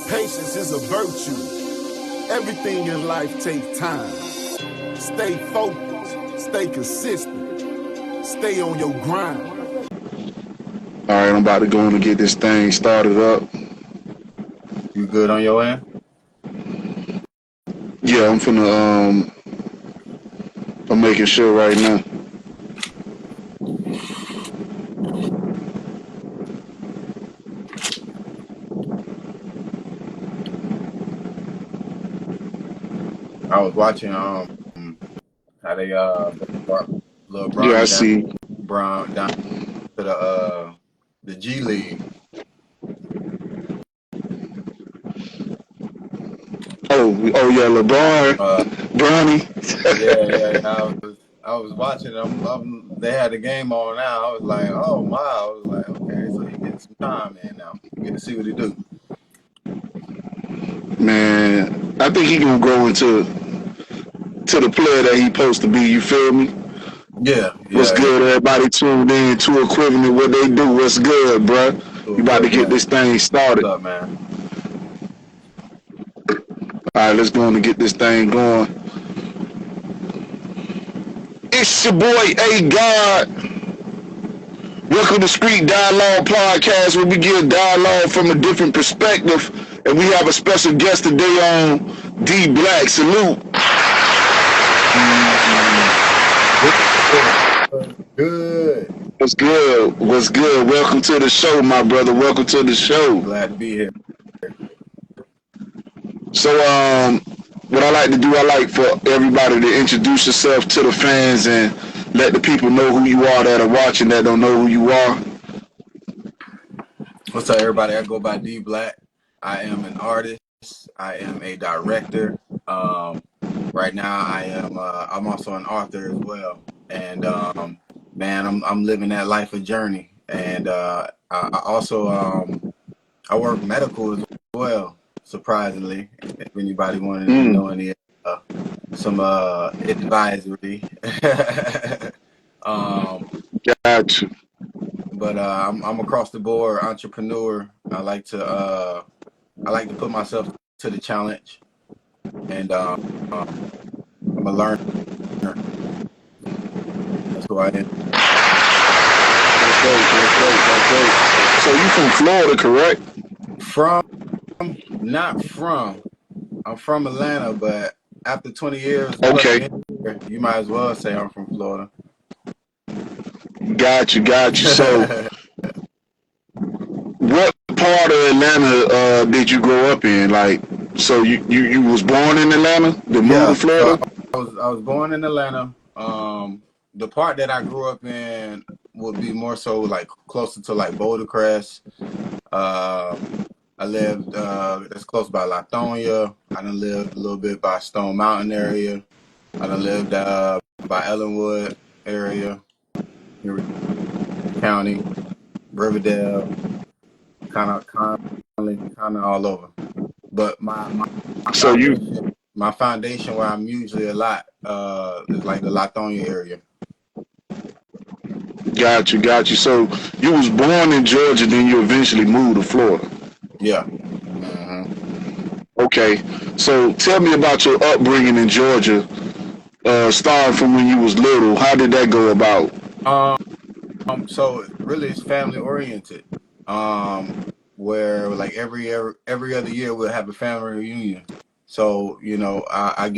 Patience is a virtue. Everything in life takes time. Stay focused, stay consistent, stay on your grind. All right, I'm about to go in and get this thing started up. You good on your end? Yeah, I'm finna, I'm making sure right now. I was watching how they brought little Yeah, I Bronny see. down to the G League. Oh yeah, LeBron, Bronny. Yeah. I was watching them. They had the game on now. I was like, oh wow. I was like, okay, so he getting some time in now. You get to see what he do. Man, I think he gonna grow into the player that he supposed to be. You feel me? Yeah. What's good? Everybody tuned in to Equivalent. What they do? What's good, bro? You about to get this thing started. What's up, man? All right, let's go on and get this thing going. It's your boy A God. Welcome to Street Dialogue Podcast, where we give dialogue from a different perspective, and we have a special guest today on Dblak. Salute. Good. What's good? What's good? Welcome to the show, my brother. Welcome to the show. Glad to be here. So, what I like to do, I like for everybody to introduce yourself to the fans and let the people know who you are that are watching that don't know who you are. What's up, everybody? I go by Dblak. I am an artist. I am a director. Right now, I'm also an author as well. And man, I'm living that life of journey. And I also I work medical as well. Surprisingly, if anybody wanted to know any some advisory. Gotcha. But I'm across the board entrepreneur. I like to put myself to the challenge, and I'm a learner. That's who I am. That's great. So you from Florida, correct? I'm from Atlanta, but after 20 years, okay, you might as well say I'm from Florida. Got you. So, what part of Atlanta did you grow up in? Like, so you was born in Atlanta, then moved to Florida? So I was born in Atlanta. The part that I grew up in would be more so like closer to like Boulder Crest. I lived that's close by Lithonia. I done lived a little bit by Stone Mountain area. I done lived by Ellenwood area, County, Riverdale, kind of all over. But my foundation where I'm usually a lot is like the Lithonia area. Got you. So you was born in Georgia, then you eventually moved to Florida. Yeah. Okay. So tell me about your upbringing in Georgia, starting from when you was little. How did that go about? So really it's family oriented. Where like every other year we'll have a family reunion. So, you know, I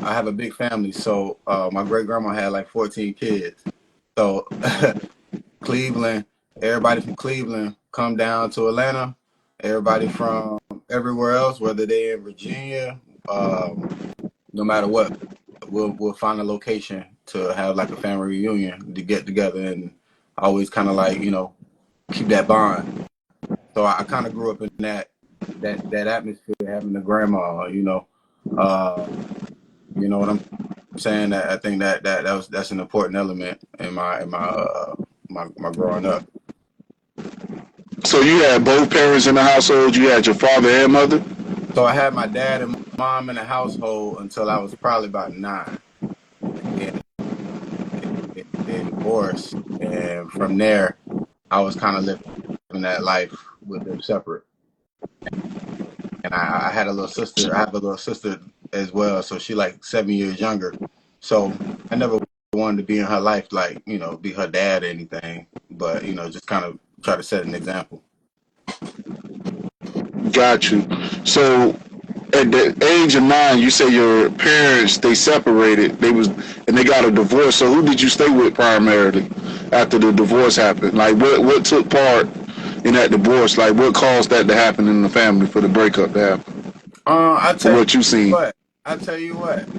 have a big family. So my great grandma had like 14 kids. So Cleveland, everybody from Cleveland come down to Atlanta. Everybody from everywhere else, whether they're in Virginia, no matter what, we'll find a location to have like a family reunion to get together and always kind of like, you know, keep that bond. So I kind of grew up in that atmosphere, having a grandma, you know what I'm saying. That I think that's an important element in my growing up. So you had both parents in the household. You had your father and mother. So I had my dad and mom in the household until I was probably about 9, and they divorced, and from there I was kind of living that life with them separate. and I had a little sister. I have a little sister as well, so she like 7 years younger. So I never wanted to be in her life, like, you know, be her dad or anything, but, you know, just kind of try to set an example. Got you. So at the age of 9, you say your parents, they separated. And they got a divorce. So who did you stay with primarily after the divorce happened? Like what took part in that divorce? Like what caused that to happen in the family for the breakup to happen? I For tell you what you seen? what, I tell you what.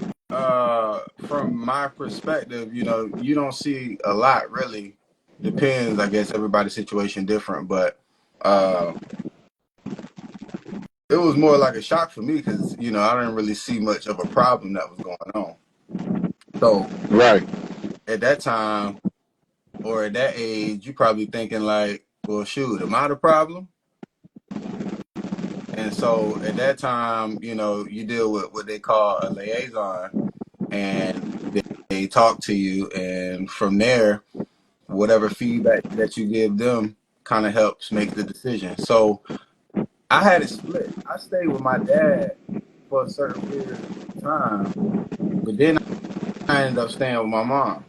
From my perspective, you know, you don't see a lot really. Depends, I guess. Everybody's situation different, but it was more like a shock for me because, you know, I didn't really see much of a problem that was going on. So Right. at that time or at that age, you probably thinking like, well, shoot, am I the problem? And so at that time, you know, you deal with what they call a liaison, and they talk to you, and from there, whatever feedback that you give them kind of helps make the decision. So I had it split. I stayed with my dad for a certain period of time, but then I ended up staying with my mom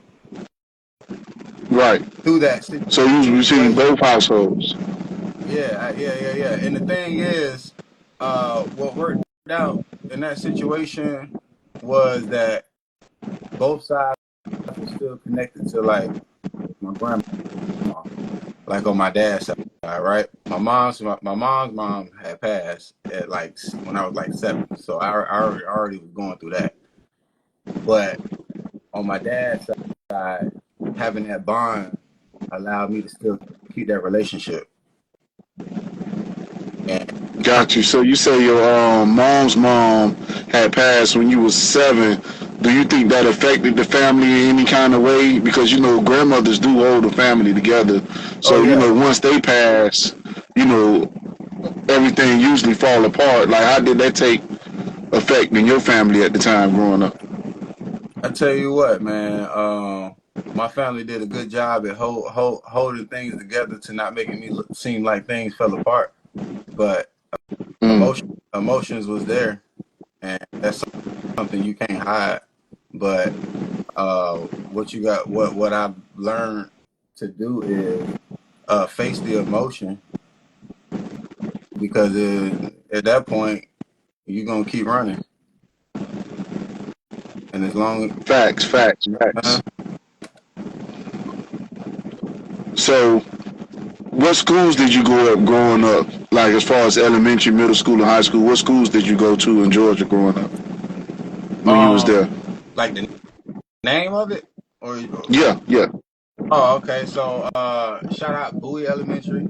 Right. through that So you was between situation. both households. Yeah. And the thing is, what worked out in that situation was that both sides were still connected to like my grandma, like on my dad's side, right? My mom's mom had passed at like when I was like 7, so I already was going through that. But on my dad's side, having that bond allowed me to still keep that relationship. And Got you. So you say your mom's mom had passed when you was 7. Do you think that affected the family in any kind of way? Because you know grandmothers do hold the family together. oh So you yeah, know once they pass, you know everything usually fall apart. Like how did that take effect in your family at the time growing up? I tell you what, man. My family did a good job at holding things together to not making me seem like things fell apart. But Mm. emotions was there, and that's something you can't hide. But what I've learned to do is face the emotion, because at that point you're gonna keep running, and as long Facts, facts, as facts. So what schools did you go up growing up? Like as far as elementary, middle school, and high school, what schools did you go to in Georgia growing up when you was um there? like the name of it, or Yeah, yeah. oh, okay. So shout out Bowie Elementary.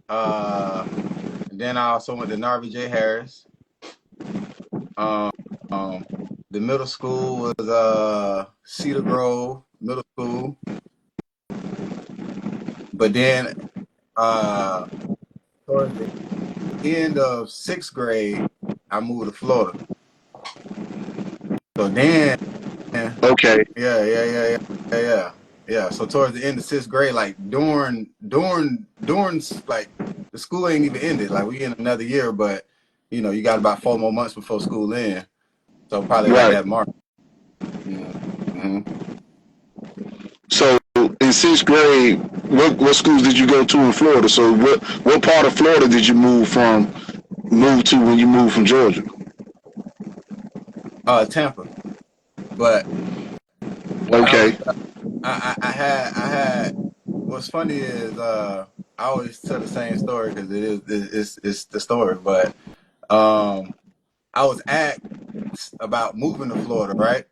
Uh, then I also went to Narvie J. Harris. Um, the middle school was Cedar Grove Middle School. But then uh, towards the end of 6th grade, I moved to Florida. So then, yeah, Okay. yeah. So towards the end of 6th grade, like during like the school ain't even ended. Like we in another year, but you know you got about 4 more months before school ends. So probably like Right. that March. Mm-hmm. So in 6th grade, what schools did you go to in Florida? So what part of Florida did you move to when you moved from Georgia? Tampa. But when I was, Okay. I had. What's funny is I always tell the same story because it's the story. But I was asked about moving to Florida, right?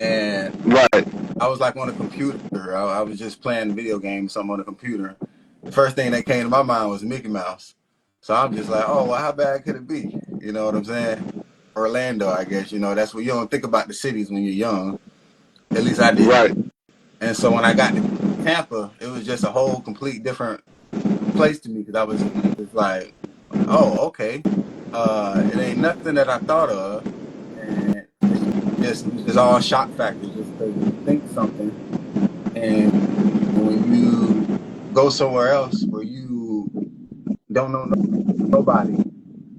And Right. I was like on a computer. I was just playing a video game, something on the computer. The first thing that came to my mind was Mickey Mouse. So I'm just like, oh, well, how bad could it be? You know what I'm saying? Orlando, I guess. You know, that's what you don't think about the cities when you're young. At least I didn't. Right. And so when I got to Tampa, it was just a whole complete different place to me because I was just like, oh, okay. It ain't nothing that I thought of, and it's just all shock factor just because you think something, and when you go somewhere else where you don't know nobody.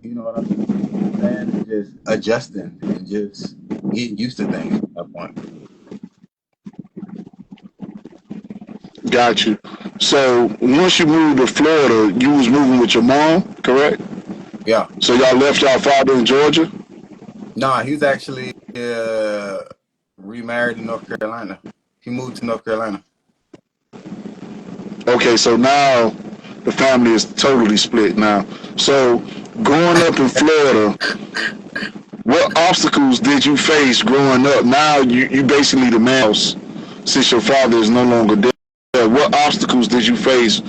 You know what I'm saying? And just adjusting and just getting used to things at that point. Got you. So once you moved to Florida, you was moving with your mom, correct? Yeah. So y'all left y'all father in Georgia? Nah, he's actually remarried in North Carolina. He moved to North Carolina. Okay, so now the family is totally split now. So growing up in Florida, what obstacles did you face growing up? Now you basically the man since your father is no longer there. What obstacles did you face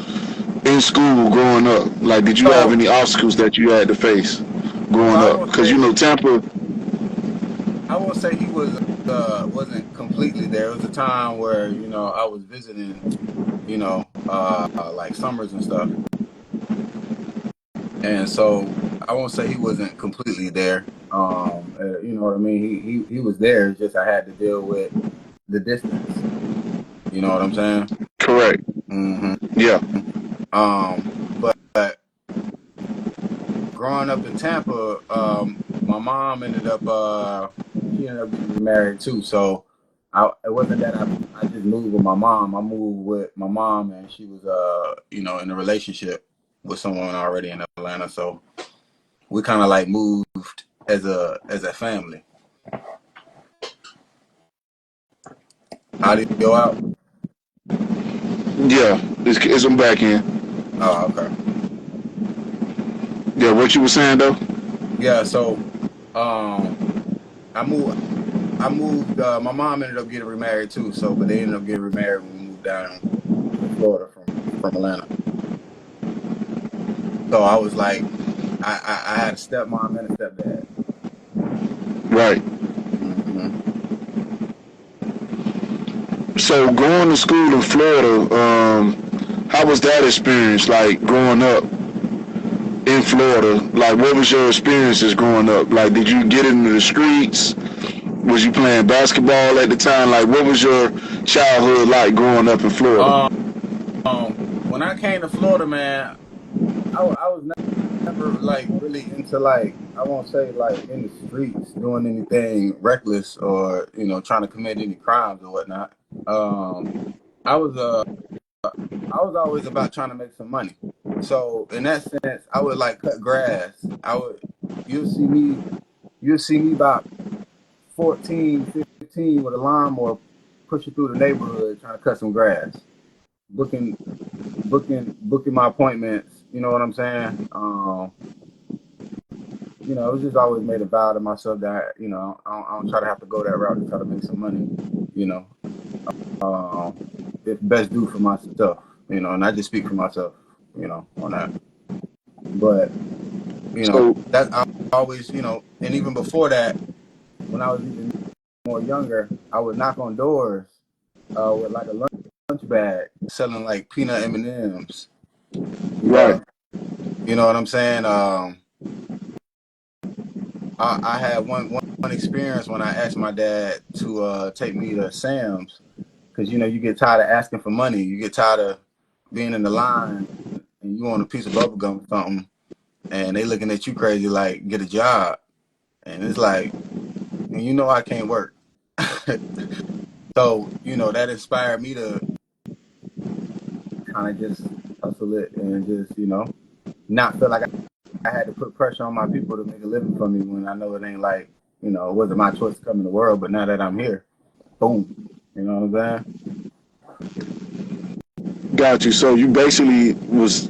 in school growing up? Like, did you have So, any obstacles that you had to face so growing I up? won't Because say you know Tampa. he wasn't completely there. It was a time where I was visiting, like summers and stuff, and so I won't say he wasn't completely there. You know what I mean? He was there. It's just I had to deal with the distance. You know what I'm saying? Correct. Mm-hmm. Yeah. But growing up in Tampa, my mom she ended up getting remarried too. So it wasn't that I just moved with my mom. I moved with my mom, and she was in a relationship with someone already in Atlanta. So we kind of like moved as a family. How do you go out? Yeah. It's I'm back in. Oh, okay. Yeah. What you were saying though? Yeah. So um, I moved. My mom ended up getting remarried too. So, but they ended up getting remarried when we moved down to Florida from Atlanta. So I was like, I had a stepmom and a stepdad. Right. Mm-hmm. So going to school in Florida, how was that experience? Like growing up in Florida, like what was your experiences growing up? Like, did you get into the streets? Was you playing basketball at the time? Like, what was your childhood like growing up in Florida? Um, when I came to Florida, man, I was never like really into like I won't say like in the streets doing anything reckless or trying to commit any crimes or whatnot. Um, I was I was always about trying to make some money. So in that sense, I would like cut grass. You'll see me, you'll see me about 14, 15 with a lawnmower pushing through the neighborhood trying to cut some grass, booking, booking my appointments. You know what I'm saying? It was just always made a vow to myself that I don't try to have to go that route to try to make some money. You know, it's best do for myself. And I just speak for myself. On that. But So, that I always, and even before that, when I was even more younger, I would knock on doors with like a lunch bag, selling like peanut M&Ms. right, You know what I'm saying? I had one experience when I asked my dad to take me to Sam's because you get tired of asking for money, you get tired of being in the line, and you want a piece of bubble gum or something, and they looking at you crazy like get a job, and it's like, and I can't work. So, that inspired me to kind of just hustle it and just, not feel like I had to put pressure on my people to make a living for me when I know it ain't like, it wasn't my choice to come in the world, but now that I'm here, boom. You know what I'm got you. So you basically was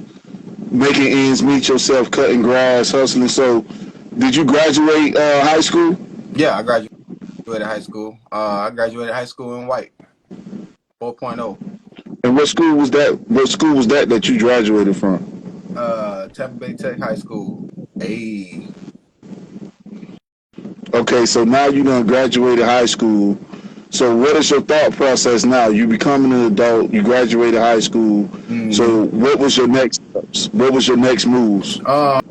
making ends meet yourself, cutting grass, hustling. So, did you graduate high school? saying? Yeah, I graduated high school. I graduated high school in white, 4.0. And what school was that? What school was that you graduated from? Tampa Bay Tech High School. Hey. Okay, so now you done graduated high school. So what is your thought process now? You becoming an adult, you graduated high school. Mm-hmm. So what was your next steps? What was your next moves? Um,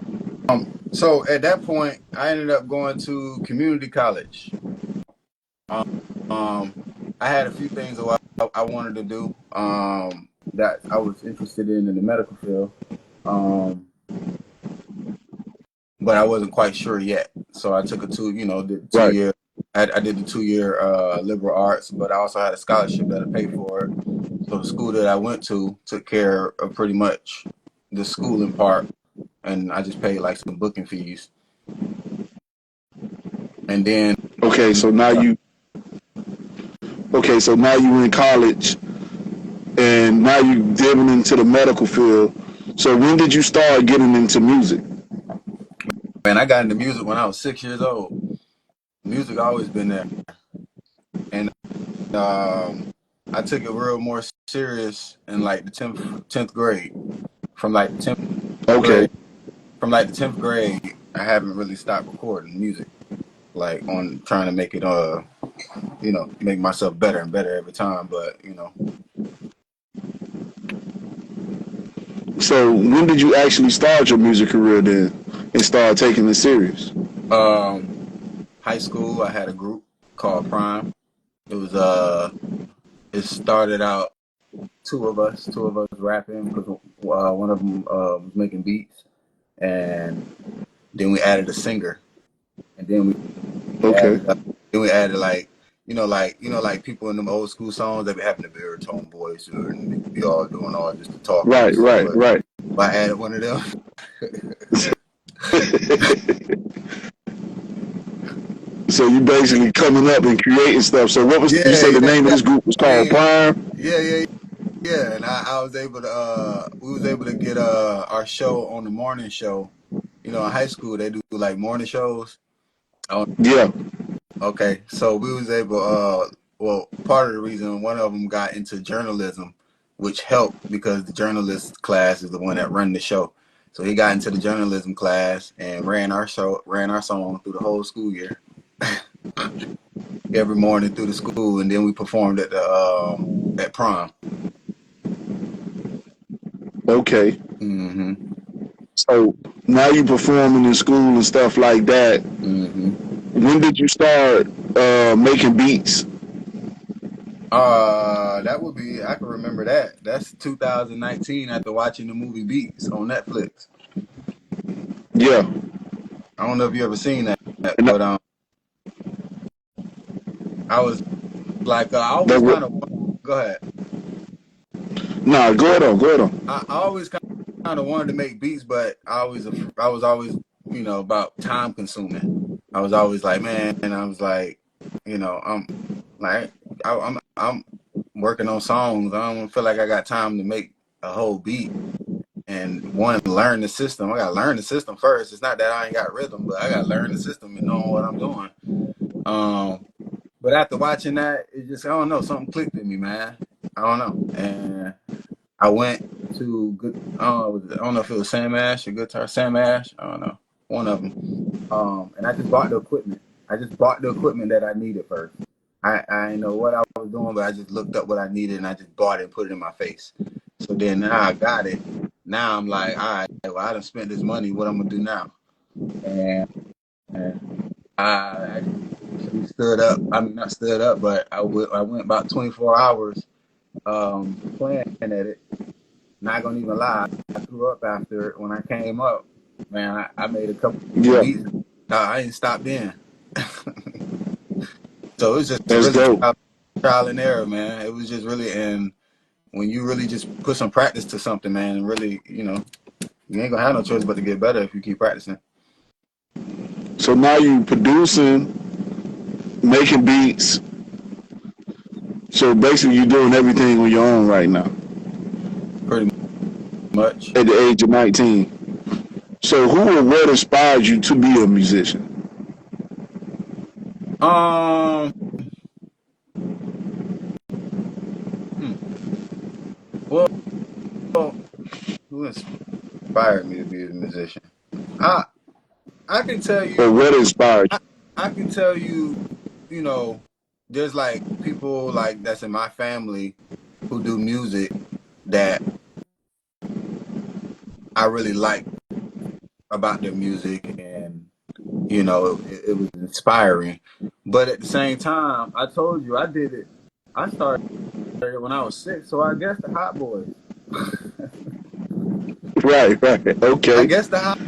so at that point, I ended up going to community college. Um, um, I had a few things that I wanted to do that I was interested in the medical field. Um, but I wasn't quite sure yet. So I took a did 2 year. I did the 2 year liberal arts, but I also had a scholarship that I paid for it. So the school that I went to took care of pretty much the schooling part, and I just paid like some booking fees. And then so now you in college, and now you dipping into the medical field. So when did you start getting into music? Man, I got into music when I was 6 years old. Music always been there, and I took it real more serious in like the 10th grade. From like the 10th grade, I haven't really stopped recording music, like on trying to make it make myself better and better every time. But So when did you actually start your music career then, and start taking it serious? High school, I had a group called Prime. It was it started out two of us rapping, because one of them was making beats, and then we added a singer, and then we added like people in them old school songs that be having a baritone voice, or they be all doing all just the talking. Right. But I added one of them. So you basically coming up and creating stuff. So what was you say the name of this group was called? Prime? Yeah. And I was able to we was able to get our show on the morning show. In high school they do like morning shows. Yeah. Okay, so we was able part of the reason one of them got into journalism, which helped because the journalist class is the one that run the show. So he got into the journalism class and ran our song through the whole school year. Every morning through the school, and then we performed at the at prom. Okay. Mm-hmm. So now you performing in school and stuff like that. Mm-hmm. When did you start making beats? That would be, I can remember that. That's 2019 after watching the movie Beats on Netflix. Yeah. I don't know if you ever seen that, but I was like, I always kind of, go ahead. No, go ahead on. I always kind of wanted to make beats, but I was always, about time consuming. I was always like, man, and I was like, I'm like, I'm working on songs. I don't feel like I got time to make a whole beat. And one, learn the system. I gotta learn the system first. It's not that I ain't got rhythm, but I gotta learn the system and know what I'm doing. But after watching that, it just, I don't know, something clicked in me, man. I don't know. And I went to I don't know if it was Sam Ash or Guitar Sam Ash. I don't know, one of them. And I just bought the equipment. That I needed first. I didn't know what I was doing, but I just looked up what I needed and I just bought it and put it in my face. So then now I got it. Now I'm like, all right, well, I done spent this money. What I'm gonna do now? And I actually stood up. I mean, not stood up, but I went about 24 hours playing at it. Not gonna even lie, I threw up after it. When I came up, man, I made a couple beats. I didn't stop then. So it was just really trial and error, man. It was just really, and when you really just put some practice to something, man, and really, you ain't gonna have no choice but to get better if you keep practicing. So now you producing, making beats. So basically you're doing everything on your own right now. Pretty much. At the age of 19. So who or what inspired you to be a musician? Well, who inspired me to be a musician? I can tell you. Or what inspired you? I can tell you, there's like people like that's in my family who do music that I really like about their music, and it was inspiring. But at the same time, I told you I did it. I started when I was 6, so I guess the Hot Boys. Right. Okay. I guess the Hot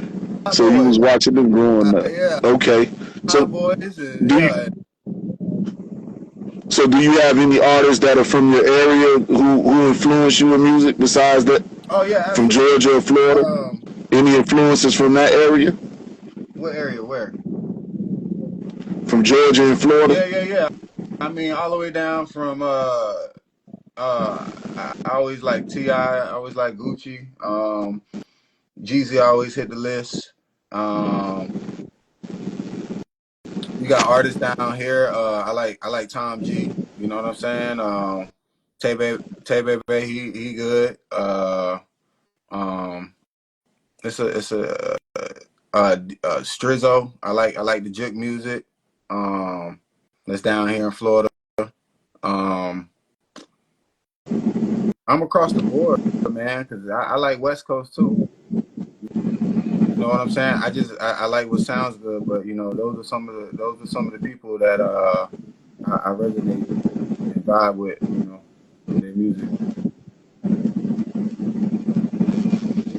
So you was watching them growing up. Yeah, Okay. So boys, and do yeah. you do you have any artists that are from your area who influence you in music besides that? Oh yeah, From absolutely. Georgia or Florida? Any influences from that area? What area? Where? From Georgia and Florida? Yeah. I mean, all the way down from I always like T.I., I always like Gucci. Jeezy always hit the list. You got artists down here. I like Tom G. You know what I'm saying? Tay he good. Um, it's a Strizzo. I like the Juke music. That's down here in Florida. Um, I'm across the board, man, because I like West Coast too. You know what I'm saying? I like what sounds good, but those are some of the people that I resonate and vibe with, with their music.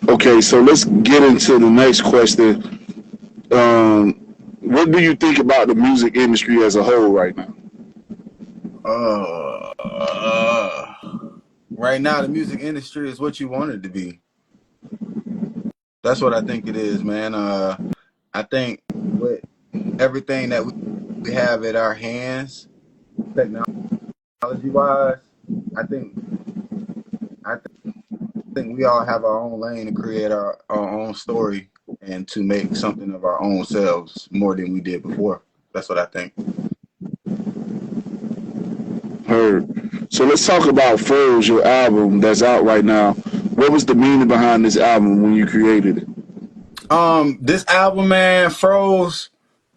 Okay, so let's get into the next question. What do you think about the music industry as a whole right now? Right now, the music industry is what you want it to be. That's what I think it is, man. I think with everything that we have at our hands, technology wise, I think I think we all have our own lane to create our own story and to make something of our own selves more than we did before. That's what I think. Heard. So let's talk about Froze, your album that's out right now. What was the meaning behind this album when you created it? This album, man, Froze,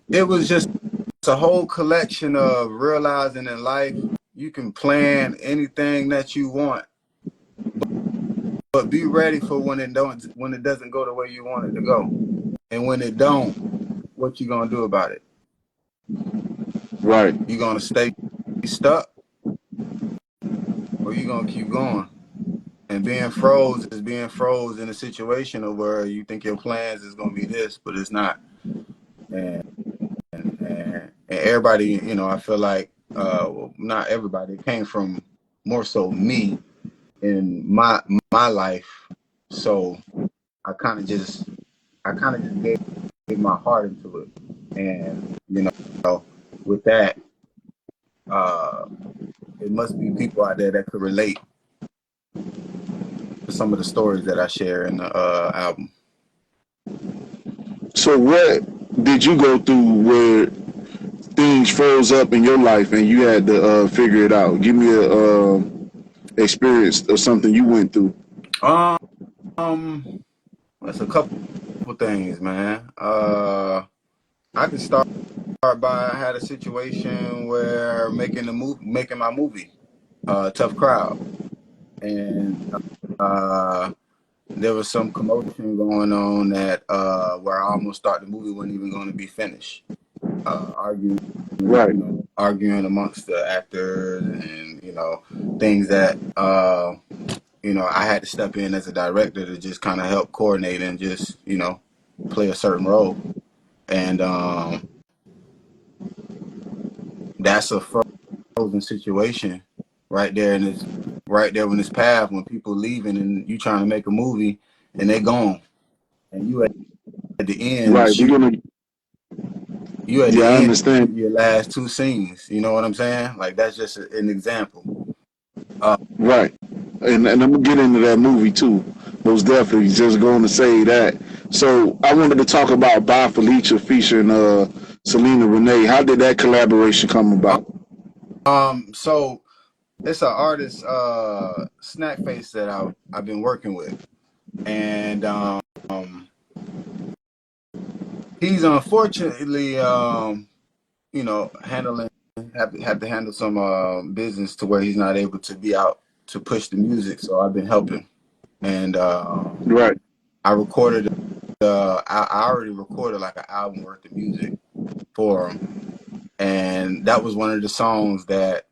it was just a whole collection of realizing in life you can plan anything that you want, but be ready for when it doesn't go the way you want it to go. And when it don't, what you gonna do about it? Right. You gonna stay stuck or you gonna keep going? And being froze is being froze in a situation of where you think your plans is gonna be this, but it's not. And everybody, I feel like well, not everybody. It came from more so me in my life. So I kind of just gave my heart into it, and with that, it must be people out there that could relate to some of the stories that I share in the album. So what did you go through where things froze up in your life and you had to figure it out? Give me a experience of something you went through. That's a couple things, man. I could start by I had a situation where making my movie, Tough Crowd, and there was some commotion going on that where I almost thought the movie wasn't even going to be finished. Arguing, Right. arguing amongst the actors, and things that I had to step in as a director to just kind of help coordinate and just play a certain role, and that's a frozen situation right there, and it's right there in this path when people leaving and you trying to make a movie and they gone, and you at the end Right. We're shoot. gonna. You at Yeah, I the end understand. your last two scenes. You know what I'm saying? Like that's just an example. Right. And I'm gonna get into that movie too. Most definitely. Just going to say that. So I wanted to talk about Bye Felicia featuring Selena Renee. How did that collaboration come about? So it's an artist, Snack Face, that I've been working with, and he's unfortunately handling have to handle some business to where he's not able to be out to push the music. So I've been helping, and Right. I recorded. I already recorded like an album worth of music for him, and that was one of the songs that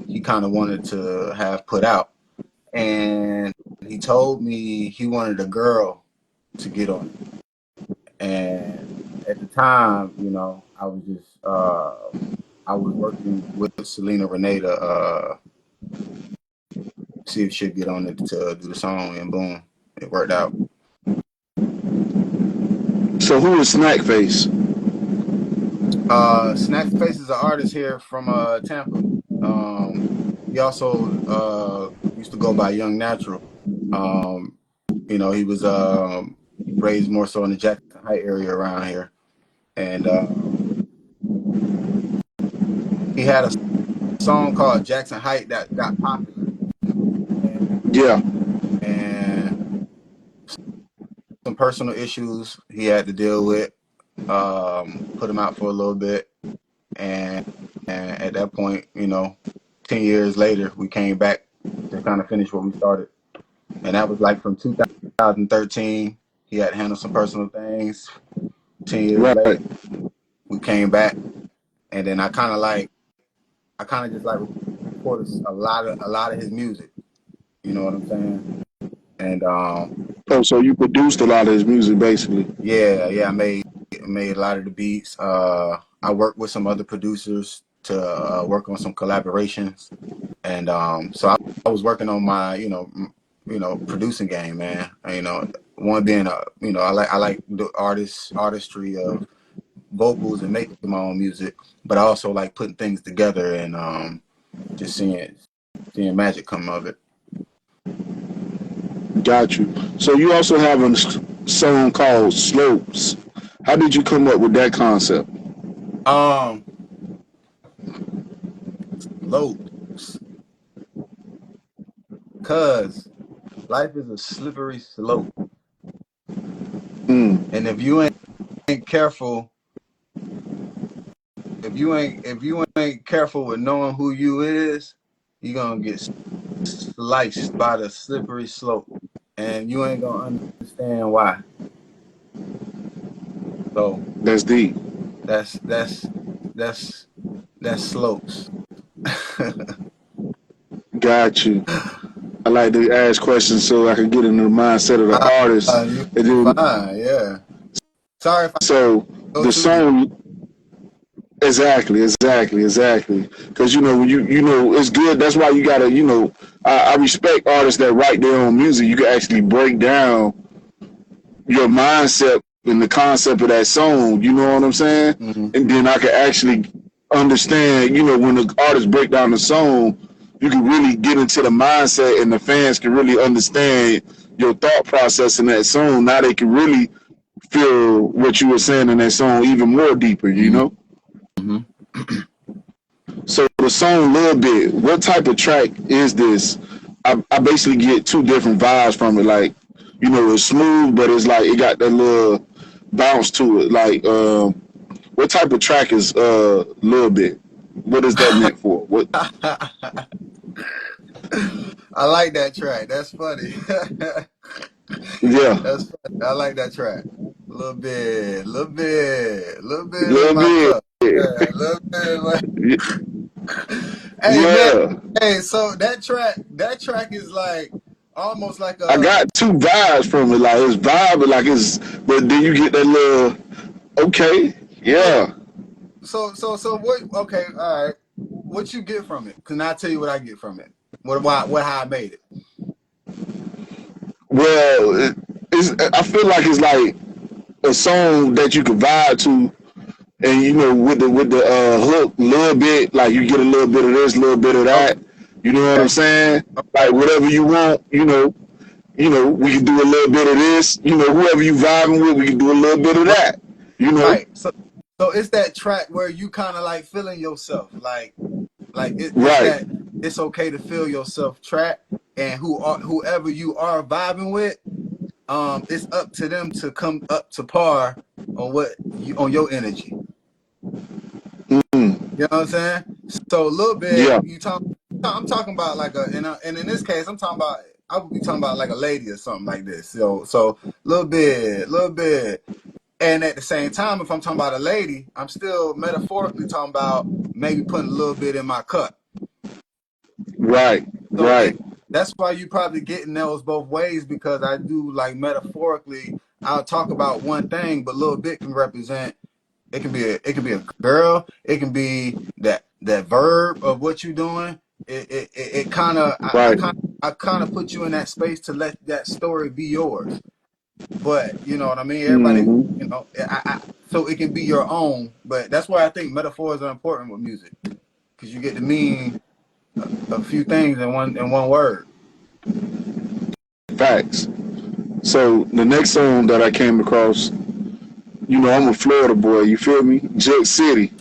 he kind of wanted to have put out. And he told me he wanted a girl to get on it. And at the time, you know, I was just I was working with Selena Renee to see if she'd get on it to do the song, and boom, it worked out. So who is Snack Face? Snack Face is an artist here from Tampa. He also used to go by Young Natural. You know, he was raised more so in the Jackson Heights area around here, and he had a song called Jackson Heights that got popular. Yeah. And some personal issues he had to deal with, put him out for a little bit, and at that point, you know, 10 years later, we came back to kind of finish what we started, and that was like from 2013. He had to handle some personal things. 10 years later, we came back, and then I kind of just like recorded a lot of his music. You know what I'm saying? And Oh, so you produced a lot of his music, basically. yeah, I made a lot of the beats. I worked with some other producers to work on some collaborations, and so I was working on my you know producing game, man. You know, one being you know, I like the artistry of vocals and making my own music, but I also like putting things together and just seeing magic come of it. Got you. So you also have a song called Slopes. How did you come up with that concept? Slopes, cause life is a slippery slope, and if you ain't careful, if you ain't careful with knowing who you is, you're gonna get sliced by the slippery slope, and you ain't gonna understand why. So That's deep. that's slopes. Got you. I like to ask questions so I can get into the mindset of the artist. You And then, fine, yeah. Sorry if I so go the too deep. song, exactly. Because you know, when you know, it's good. That's why you gotta, you know, I respect artists that write their own music. You can actually break down your mindset and the concept of that song. You know what I'm saying? Mm-hmm. And then I can actually understand. You know, when the artists break down the song, you can really get into the mindset, and the fans can really understand your thought process in that song. Now they can really feel what you were saying in that song even more deeper. You know. Mm-hmm. So the song "Little Bit," what type of track is this? I basically get two different vibes from it. Like, you know, it's smooth, but it's like it got that little bounce to it. Like, what type of track is "Little Bit"? What is that meant for? What? I like that track. That's funny. Yeah, That's funny. I like that track. A little bit, in "Little my Bit." cup. Yeah, a little bit. Hey man, Yeah, hey. So that track is like almost like I a. got two vibes from it. Like it's vibe, but like it's, but then you get that little. Okay, So yeah. so what? Okay, all right. What you get from it? Can I tell you what I get from it? What how I made it? Well, it's. I feel like it's like a song that you can vibe to, and you know, with the hook, little bit, like you get a little bit of this, a little bit of that. Okay, You know what I'm saying? Like whatever you want, we can do a little bit of this. You know, whoever you vibing with, we can do a little bit of that. You know, right. So it's that track where you kind of like feeling yourself, it's right? that it's okay to feel yourself track, and whoever you are vibing with, it's up to them to come up to par on your energy. Mm, You know what I'm saying? So a little bit yeah, I'm talking about like and in this case I would be talking about like a lady or something like this. So a little bit. And at the same time, if I'm talking about a lady, I'm still metaphorically talking about maybe putting a little bit in my cup. right, So right. that's why you probably getting those both ways, because I do like metaphorically I'll talk about one thing, but little bit can represent. It can be a girl. It can be that verb of what you're doing. It kind of Right. I kind of put you in that space to let that story be yours. But you know what I mean. Everybody, Mm-hmm. you know, so it can be your own. But that's why I think metaphors are important with music, because you get to mean a few things in one word. Facts. So the next song that I came across, you know, I'm a Florida boy. You feel me? Jet City.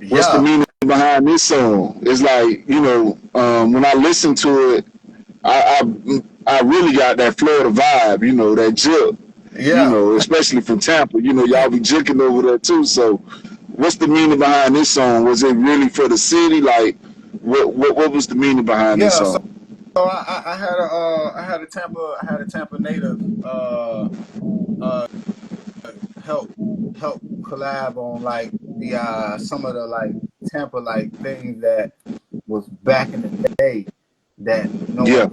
What's the Yeah, meaning behind this song? It's like, you know, when I listen to it, I, I really got that Florida vibe. You know, that jip. You yeah, know, especially from Tampa. You know, y'all be jigging over there too. So, what's the meaning behind this song? Was it really for the city? Like, what was the meaning behind this yeah. So, song? I had a Tampa native uh help collab on like the some of the like Tampa like things that was back in the day that Yeah,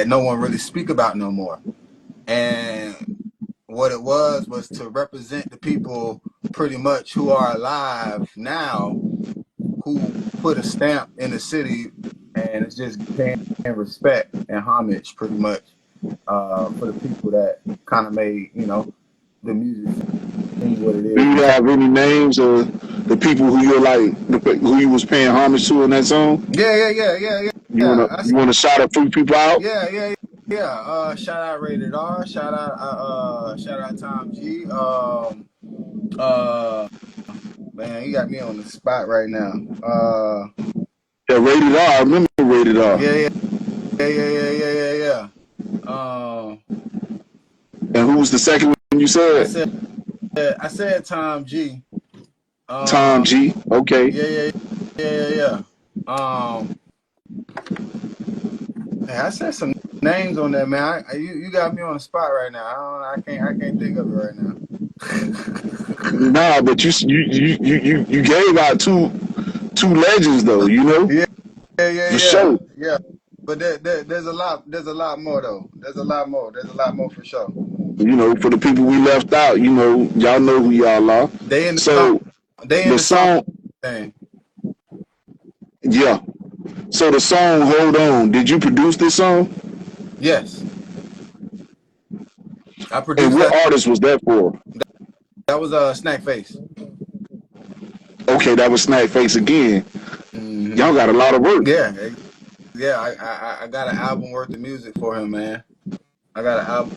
no one really speak about no more. And what it was to represent the people pretty much who are alive now, who put a stamp in the city, and it's just paying respect and homage pretty much for the people that kind of made, you know, the music scene what it do is you in Tampa. have any names of the people who you're like, who you was paying homage to in that song? Yeah. You wanna shout a few people out? Yeah. Shout out Rated R. Shout out Tom G. Uh, man, you got me on the spot right now. Yeah, Rated R. I remember Rated R. Yeah, yeah, yeah. Um, And who was the second one you I said? said, I said Tom G. Tom Uh, G. Okay. yeah. Um, man, I said some names on there, man. You got me on the spot right now. I can't think of it right now. Nah, but you gave out two legends though. You know, Yeah, for sure. yeah. But there's a lot more though. There's a lot more for sure. You know, for the people we left out, you know, y'all know who y'all are. They in the song. So They in the the song song, thing. yeah. So the song, hold on. Did you produce this song? Yes, I And produced what that. artist was that for? That was Snack Face. Okay, that was Snack Face again. Hmm. Y'all got a lot of work. Yeah, yeah. I got an album worth of music for him, man. I got an album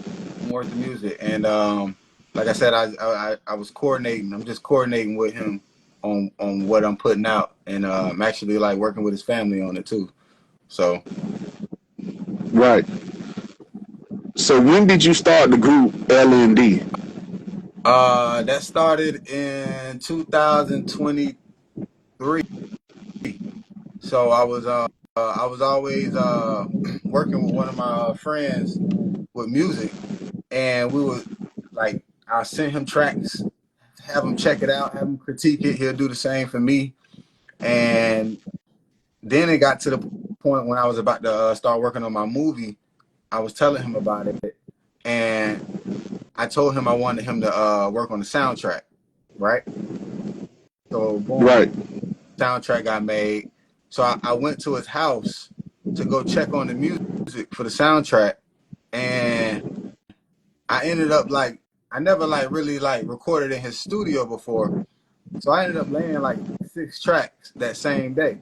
worth of music, and like I said, I was coordinating. I'm just coordinating with him on what I'm putting out, and I'm actually like working with his family on it too. So Right. So when did you start the group LND? that started in 2023. So I was always working with one of my friends with music, and we would like I send him tracks, have him check it out, have him critique it. He'll do the same for me, and then it got to the point when I was about to start working on my movie. I was telling him about it, and I told him I wanted him to work on the soundtrack, right? So boom, Right. soundtrack got made. So I went to his house to go check on the music for the soundtrack, and I ended up like I never like really like recorded in his studio before, so I ended up laying like 6 tracks that same day,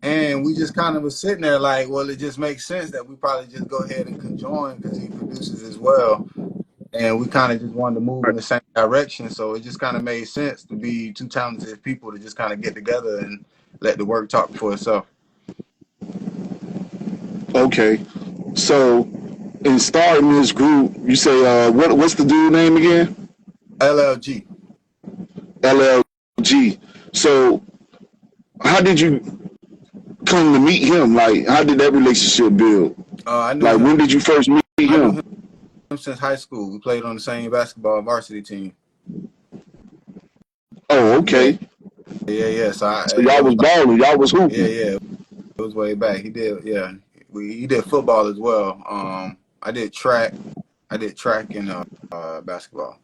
and we just kind of was sitting there like, well, it just makes sense that we probably just go ahead and conjoin because he produces as well, and we kind of just wanted to move in the same direction, so it just kind of made sense to be two talented people to just kind of get together and let the work talk for itself. Okay. So in starting this group, you say what's the dude name again? LLG. LLG. So how did you come to meet him? Like how did that relationship build? I knew Like him. when did you first meet I knew him? him since high school. We played on the same basketball varsity team. Oh, Yeah, okay. So So y'all it was was balling, y'all was hooping. yeah. It was way back. He did, yeah. He did football as well. I did track. I did track and basketball.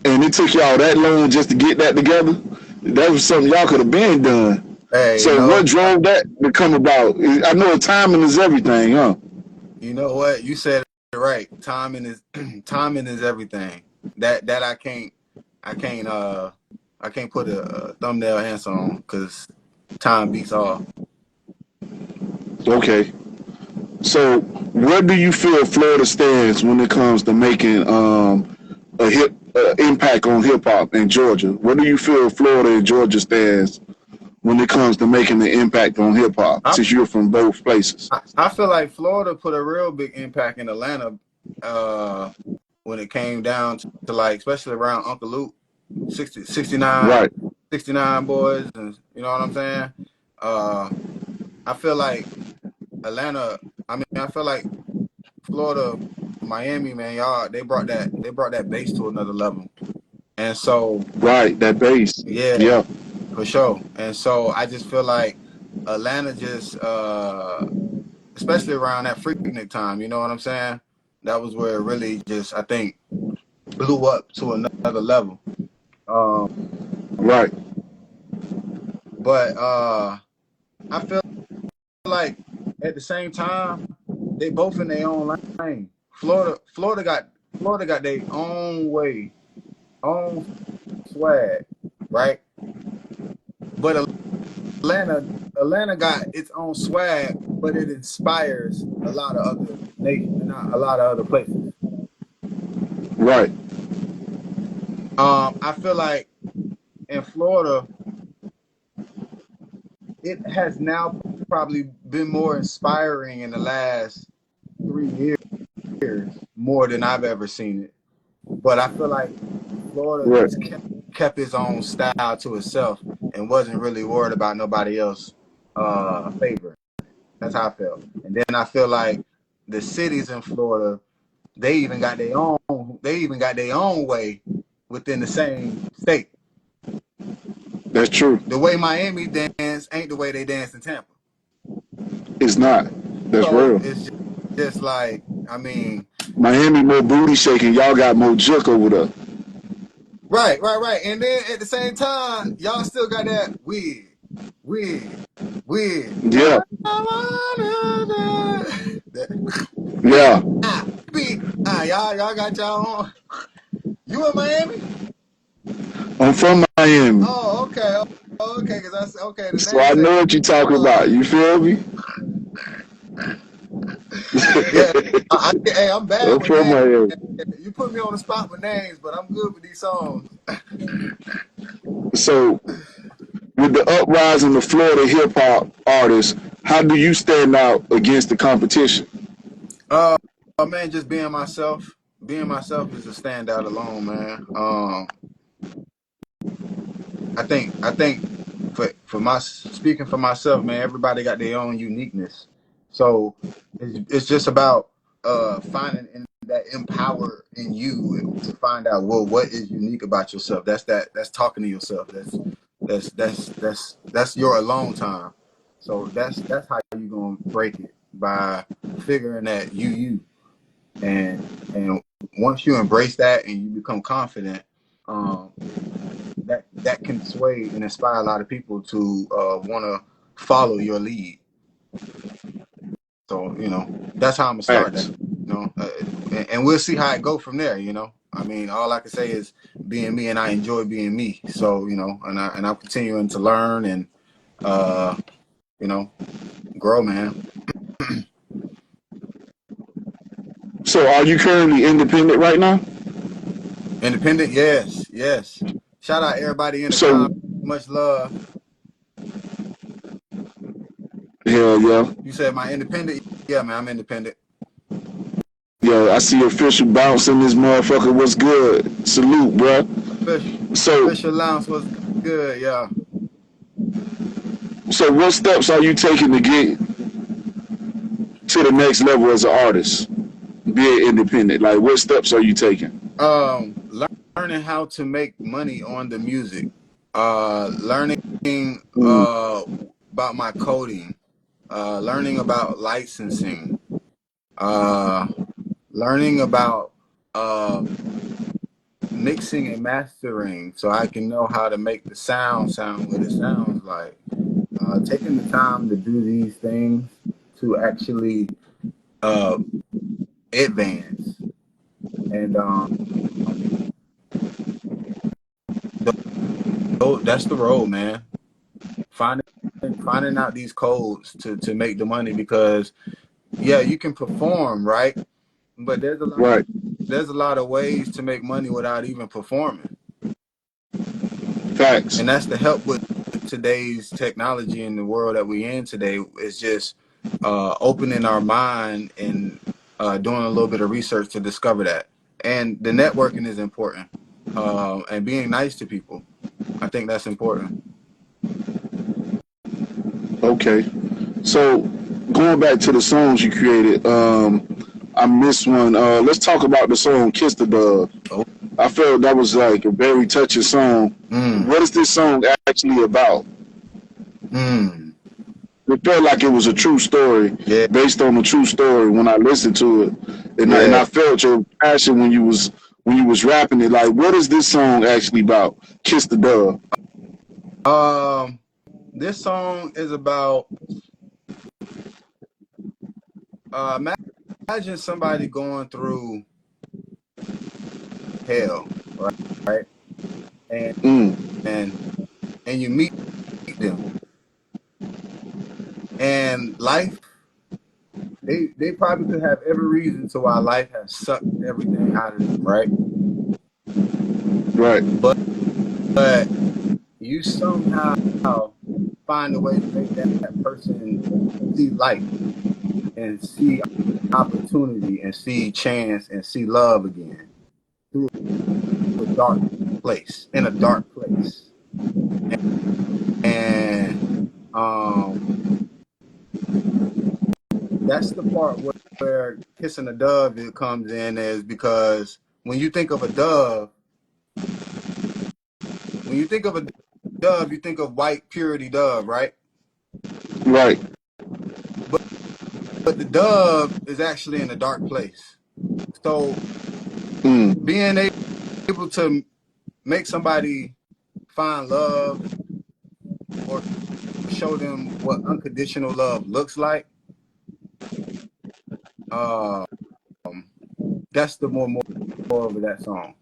And it took y'all that long just to get that together? That was something y'all could have been done. Hey, So what drove that to come about? I know timing is everything, huh? You know what? You said it right. Timing is everything. That I can't put a thumbnail answer on because time beats all. Okay. So where do you feel Florida stands when it comes to making a impact on hip hop in Georgia? Where do you feel Florida and Georgia stands when it comes to making the impact on hip hop? Since you're from both places, I feel like Florida put a real big impact in Atlanta when it came down to like, especially around Uncle Luke, 69, right? 69 boys, and you know what I'm saying. I feel like Atlanta. I feel like Florida, Miami, man, y'all they brought that bass to another level, and so Right, that bass. yeah, for sure. And so I just feel like Atlanta just, especially around that Freaknik time, you know what I'm saying? That was where it really just, I think, blew up to another level. Right. But I feel like at the same time, they both in their own lane. Florida got their own way, own swag, right? But Atlanta got its own swag, but it inspires a lot of other nations, not a lot of other places. Right. I feel like in Florida, it has now probably been more inspiring in the last 3 years, more than I've ever seen it. But I feel like Florida Right. just kept its own style to itself and wasn't really worried about nobody else favor. That's how I felt. And then I feel like the cities in Florida, they even got their own way within the same state. That's true. The way Miami dance ain't the way they dance in Tampa. It's not. That's So real. it's just like, I mean, Miami more booty shaking. Y'all got more juke over there. right. And then at the same time, y'all still got that weird. Yeah. B Yeah. B. Y'all got y'all on. You in Miami? I'm from Miami. Oh, okay. Okay, because that's okay. The So name I say. know what you're talking about. You feel me? Yeah. Hey, I'm bad I'm with from names. Miami. You put me on the spot with names, but I'm good with these songs. So with the uprising of Florida hip hop artists, how do you stand out against the competition? Man, just being myself. Being myself is a standout alone, man. I think for my speaking for myself, man, everybody got their own uniqueness. So it's just about finding that empower in you to find out, well, what is unique about yourself. That's talking to yourself. That's your alone time. So that's how you're gonna break it, by figuring that you and once you embrace that and you become confident, um, that can sway and inspire a lot of people to want to follow your lead. So that's how I'm gonna start that. Facts. And we'll see how it go from there. I mean, all I can say is being me, and I enjoy being me. So and I'm continuing to learn and you know grow, man. So are you currently independent right now? Independent, yes. Shout out everybody in the So comments. Much love. hell yeah. You said my independent? Yeah, man, I'm independent. Yeah, I see official bounce in this motherfucker. What's good? Salute, bruh. So Official allowance was good, yeah. so what steps are you taking to get to the next level as an artist? Being independent. Like what steps are you taking? Learning how to make money on the music. Learning Mm. about my coding. Learning about licensing. Uh, learning about mixing and mastering, so I can know how to make the sound what it sounds like. Taking the time to do these things to actually advance, and that's the road, man. Finding out these codes to make the money, because yeah, you can perform, right? But there's a lot of ways to make money without even performing. Facts. And that's the help with today's technology in the world that we in today, is just opening our mind and doing a little bit of research to discover that. And the networking is important, and being nice to people. I think that's important. Okay. So going back to the songs you created, I missed one. Let's talk about the song "Kiss the Dove." Oh. I felt that was like a very touching song. What is this song actually about? It felt like it was a true story, based on a true story when I listened to it, and I felt your passion when you was rapping it. Like, what is this song actually about? "Kiss the Dove." This song is about imagine somebody going through hell, right? And you meet them, and life, they probably could have every reason to why life has sucked everything out of them, right? Right. But you somehow find a way to make that person see light and see opportunity and see chance and see love again through a dark place, in a dark place. And that's the part where Kissing a Dove it comes in, is because when you think of a dove, you think of white purity dove, right? Right. But the dove is actually in a dark place. So being able to make somebody find love or show them what unconditional love looks like, that's the more of that song.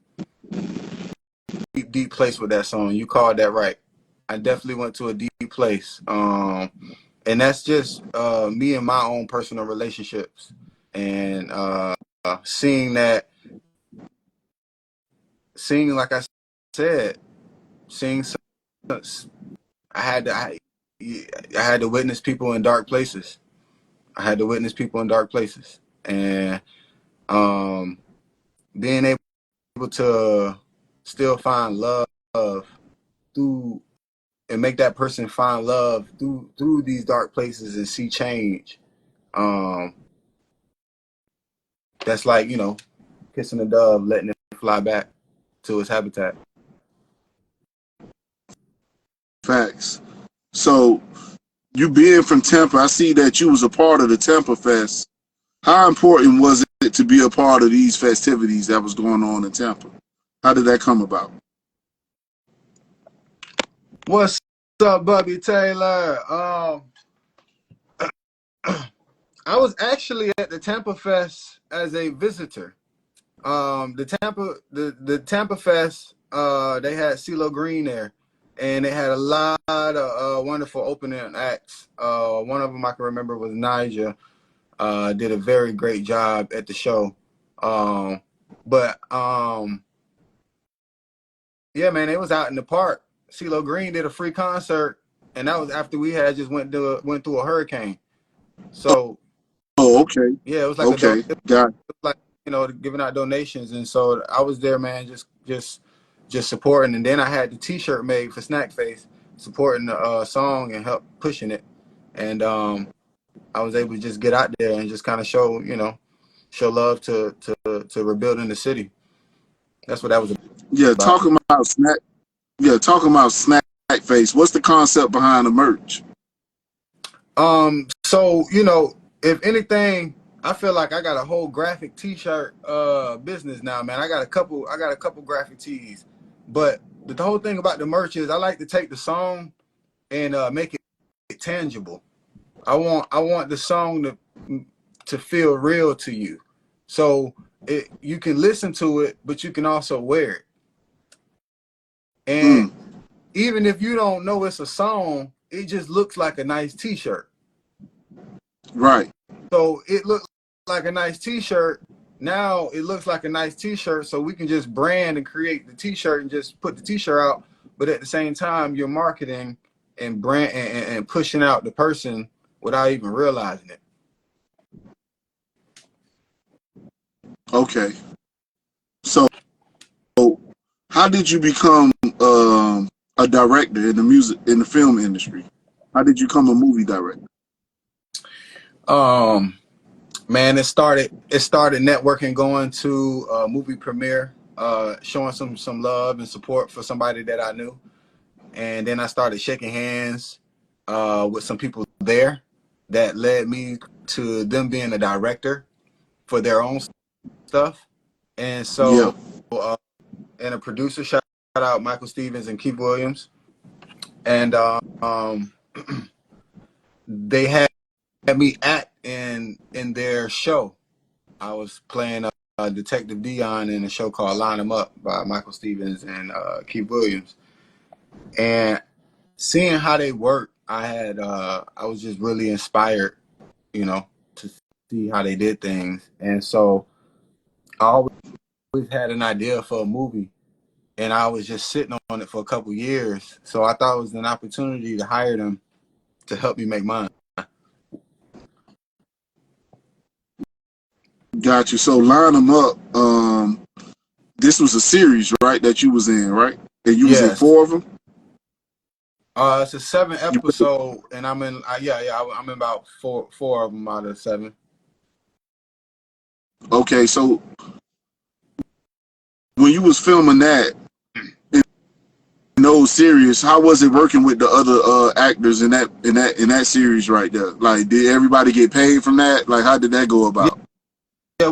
Deep place with that song. You called that right. I definitely went to a deep place. And that's just me and my own personal relationships, and seeing like I said, I had to witness people in dark places. And being able to still find love through, and make that person find love through these dark places and see change. That's like, kissing a dove, letting it fly back to its habitat. Facts. So, you being from Tampa, I see that you was a part of the Tampa Fest. How important was it to be a part of these festivities that was going on in Tampa? How did that come about? What's up, Bubby Taylor? I was actually at the Tampa Fest as a visitor. The Tampa Fest, they had CeeLo Green there, and they had a lot of wonderful opening acts. One of them I can remember was Nija. Did a very great job at the show. But yeah, man, it was out in the park. CeeLo Green did a free concert, and that was after we had just went through a hurricane. So, okay. Yeah, it was like giving out donations, and so I was there, man, just supporting. And then I had the T-shirt made for Snack Face, supporting the song and help pushing it. And I was able to just get out there and just kind of show love to rebuilding the city. That's what that was about. Yeah, talking about Snack Face. What's the concept behind the merch? So if anything, I feel like I got a whole graphic t-shirt business now, man. I got a couple graphic tees. But the whole thing about the merch is I like to take the song and make it tangible. I want the song to feel real to you. So you can listen to it, but you can also wear it. And even if you don't know it's a song, it just looks like a nice t-shirt. Right. So it looks like a nice t-shirt. Now it looks like a nice t-shirt, so we can just brand and create the t-shirt and just put the t-shirt out. But at the same time, you're marketing and brand and pushing out the person without even realizing it. Okay. So how did you become a director in the film industry? How did you become a movie director? Man, it started networking, going to a movie premiere, showing some love and support for somebody that I knew. And then I started shaking hands with some people there that led me to them being a director for their own stuff. And Yeah. so, and a producer, shout out Michael Stevens and Keith Williams. And they had me act in their show. I was playing Detective Dion in a show called Line 'Em Up by Michael Stevens and Keith Williams. And seeing how they work, I was just really inspired, to see how they did things. And so I always had an idea for a movie, and I was just sitting on it for a couple years. So I thought it was an opportunity to hire them to help me make mine. Got you. So Line 'Em Up. This was a series, right? That you was in, right? And you was in Yes. 4 of them. It's a 7 episode, and I'm in. I'm in about four of them out of 7. Okay, so when you was filming that in those series, how was it working with the other actors in that series right there? Like, did everybody get paid from that? Like, how did that go about? Yeah,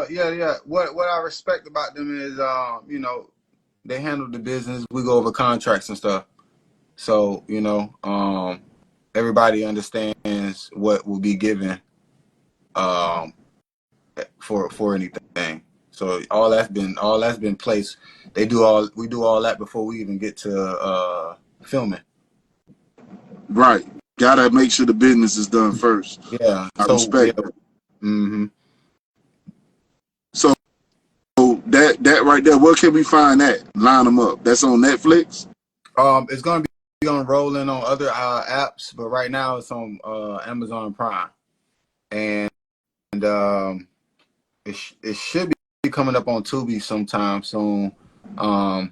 yeah. What I respect about them is, they handle the business. We go over contracts and stuff. So, everybody understands what will be given for anything. So all that's been placed. We do all that before we even get to filming. Right. Gotta make sure the business is done first. Yeah. I So yeah. respect that. Mm-hmm. So that right there, where can we find that? Line 'Em Up. That's on Netflix? It's gonna be on rolling on other apps, but right now it's on Amazon Prime, and it should be coming up on Tubi sometime soon. But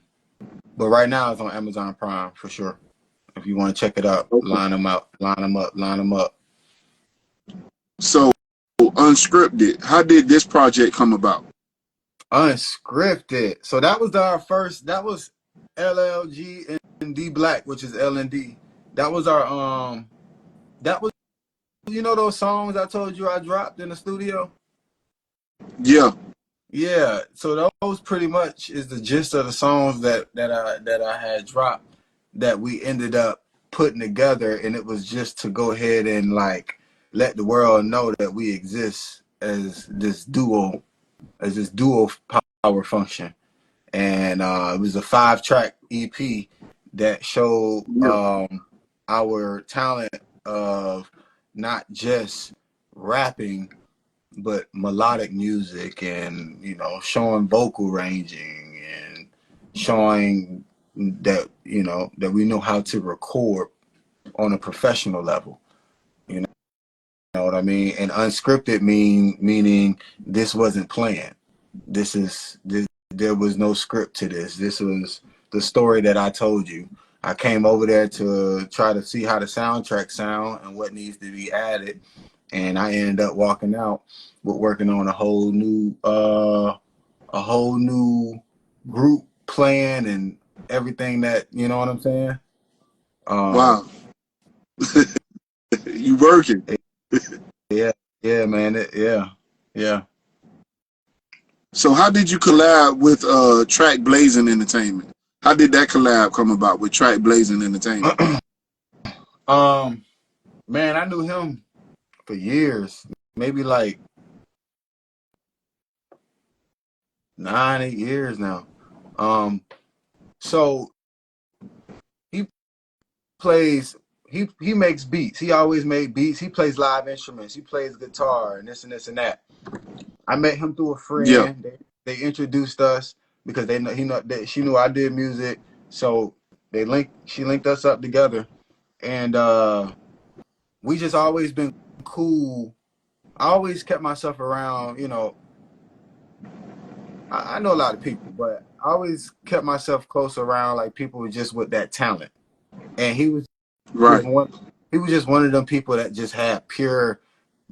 right now it's on Amazon Prime for sure. If you want to check it out, Okay. line them up. So Unscripted, how did this project come about? Unscripted. So that was our first. That was LLG and Dblak, which is L&D. That was our That was, those songs I told you I dropped in the studio. Yeah. Yeah. So those pretty much is the gist of the songs that I had dropped that we ended up putting together, and it was just to go ahead and like let the world know that we exist as this duo power function. And it was a 5-track EP that showed our talent of not just rapping but melodic music, and showing vocal ranging, and showing that that we know how to record on a professional level. You know what I mean? And unscripted meaning this wasn't planned. There was no script to this. This was the story that I told you. I came over there to try to see how the soundtrack sound and what needs to be added, and I ended up walking out with working on a whole new group plan and everything that, you know what I'm saying? Wow. You working. Yeah, Yeah, man. Yeah. So how did you collab with Track Blazing Entertainment? How did that collab come about with Track Blazing Entertainment? Man, I knew him for years, maybe like 9, 8 years now. So he plays, he makes beats. He always made beats. He plays live instruments. He plays guitar and this and that. I met him through a Yeah, friend. They introduced us because they know she knew I did music, so she linked us up together, and we just always been cool. I always kept myself around, I know a lot of people, but I always kept myself close around like people just with that talent. And just right. one he was just one of them people that just had pure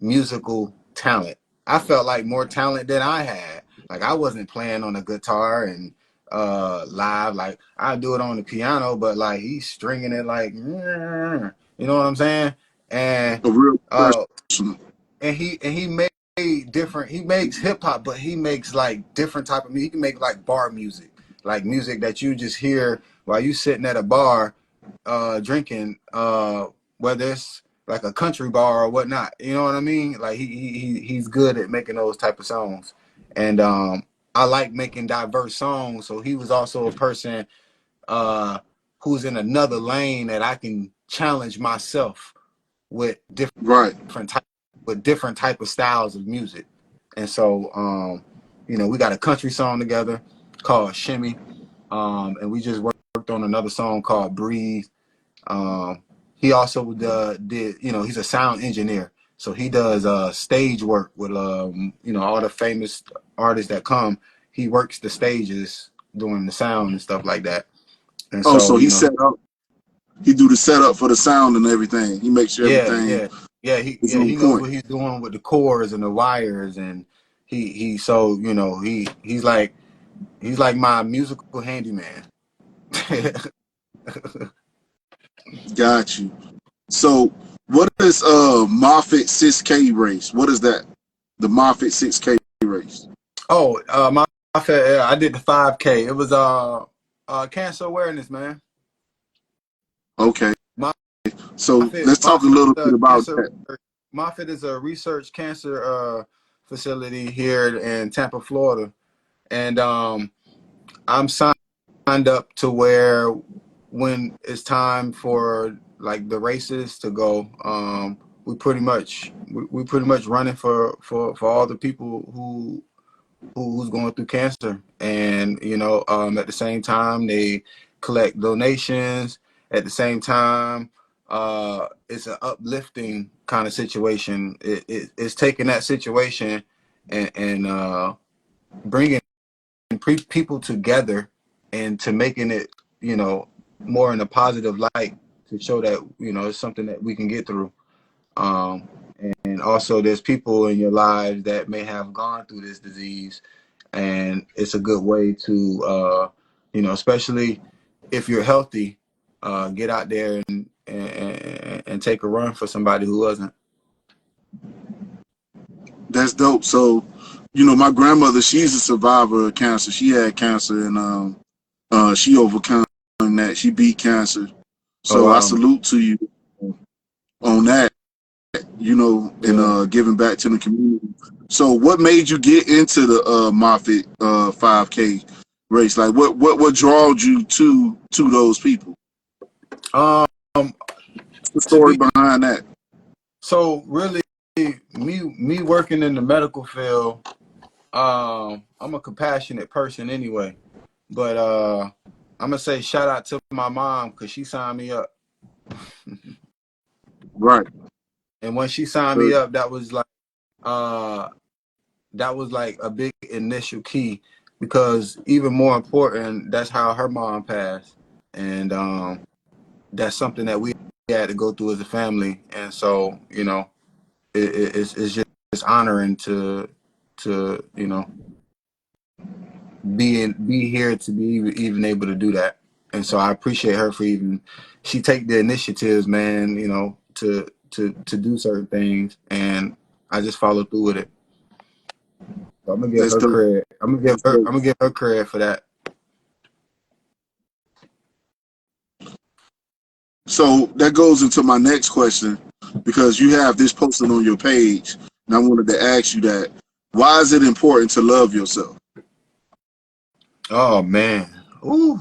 musical talent. I felt like more talent than I had. Like I wasn't playing on a guitar and live, like I do it on the piano, but like he's stringing it like, you know what I'm saying? And A real uh professional. and he made different, he makes hip hop, but he makes like different type of music. He can make like bar music, like music that you just hear while you sitting at a bar drinking, whether it's like a country bar or whatnot. You know what I mean? Like he's good at making those type of songs. And I like making diverse songs. So he was also a person uh who's in another lane that I can challenge myself with Right, type different type of styles of music. And so we got a country song together called Shimmy. And we just worked on another song called Breathe. He also did, he's a sound engineer. So he does stage work with all the famous artists that come. He works the stages doing the sound and stuff like that. And oh, so, so he set up, he do the setup for the sound and everything. He makes sure yeah, everything yeah, yeah. He is yeah on he knows point. what he's doing with the cords and the wires, and he's like my musical handyman. Got you. So what is Moffitt 6K race? What is that? The Moffitt 6K race. Oh, I did the 5K. It was cancer awareness, man. Okay. So let's talk a Moffitt little is bit a about cancer. that. Moffitt is a research cancer facility here in Tampa, Florida, and I'm signed up to where when it's time for like the races to go, we pretty much running for all the people who's going through cancer. And at the same time they collect donations. At the same time, it's an uplifting kind of situation. It's taking that situation and bringing people together and to making it, more in a positive light, to show that it's something that we can get through. um, and also there's people in your lives that may have gone through this disease, and it's a good way to especially if you're healthy, get out there and take a run for somebody who wasn't. That's dope. So, my grandmother, she's a survivor of cancer. She had cancer and she overcome that. She beat cancer. Oh So I wow, man. salute to you on that, and Yeah. giving back to the community. So what made you get into the Moffitt 5K race? Like what drawed you to those people? um What's the to story be behind that? so really, me working in the medical field, I'm a compassionate person anyway. But I'm gonna say shout out to my mom because she signed me up. Right. And when she signed me up, uh that was like a big initial key, because even more important, that's how her mom passed. And that's something that we had to go through as a family. And so, it's just honoring to be here to be even able to do that. And so I appreciate her for even, she take the initiatives, man, to do certain things. And I just follow through with it. So I'm gonna give That's her dope. credit. I'm gonna give her credit for that. So that goes into my next question, because you have this posted on your page, and I wanted to ask you that. Why is it important to love yourself? Oh man. Ooh.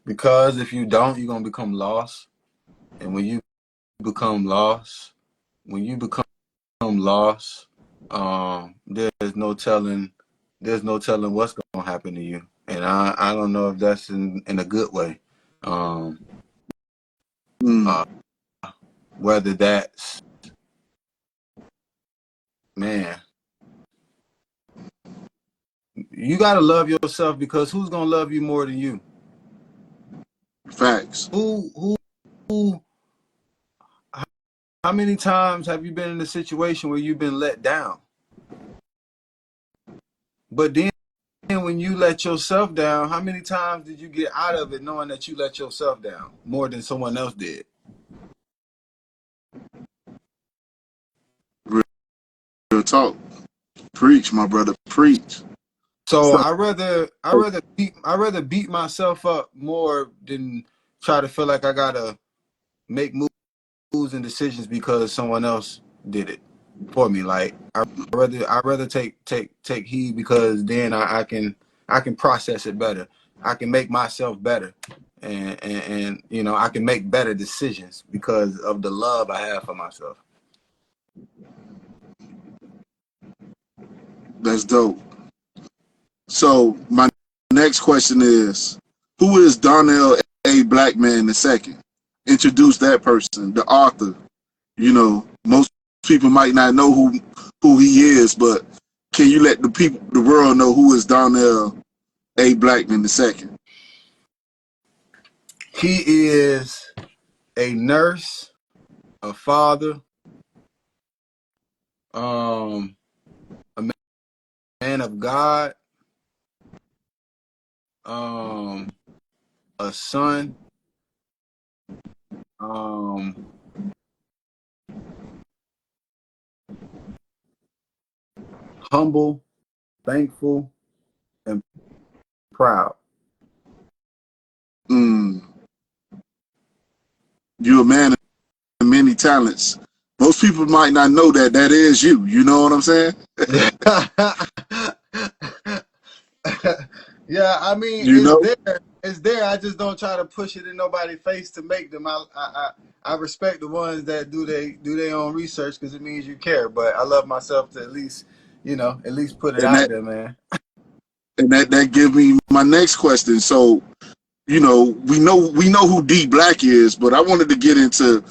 Because if you don't, you're gonna become lost. And when you become lost, there's no telling what's gonna happen to you. And I don't know if that's in a good way. Mm, Whether that's, man, you gotta love yourself, because who's gonna love you more than you? facts. Who how many times have you been in a situation where you've been let down? But then when you let yourself down, how many times did you get out of it knowing that you let yourself down more than someone else did? Real talk. Preach, my brother. Preach. So So, I rather beat myself up more than try to feel like I gotta make moves and decisions because someone else did it for me. Like I rather take heed, because then I can process it better. I can make myself better, and you know, I can make better decisions because of the love I have for myself. that's dope. So my next question is, who is Donnell A. Blackman II? Introduce that person, the author. You know, most people might not know who he is, but can you let the world know who is Donnell A. Blackman II? He is a nurse, a father, a man of God, a son, humble, thankful, and proud. You're a man of many talents. Most people might not know that is you. You know what I'm saying? Yeah, I mean, You it's know? there. It's there. I just don't try to push it in nobody's face to make them. I respect the ones that do their own research, because it means you care. But I love myself to at least put it And out that there, man. that gives me my next question. So, you know, we know who Dblak is, but I wanted to get into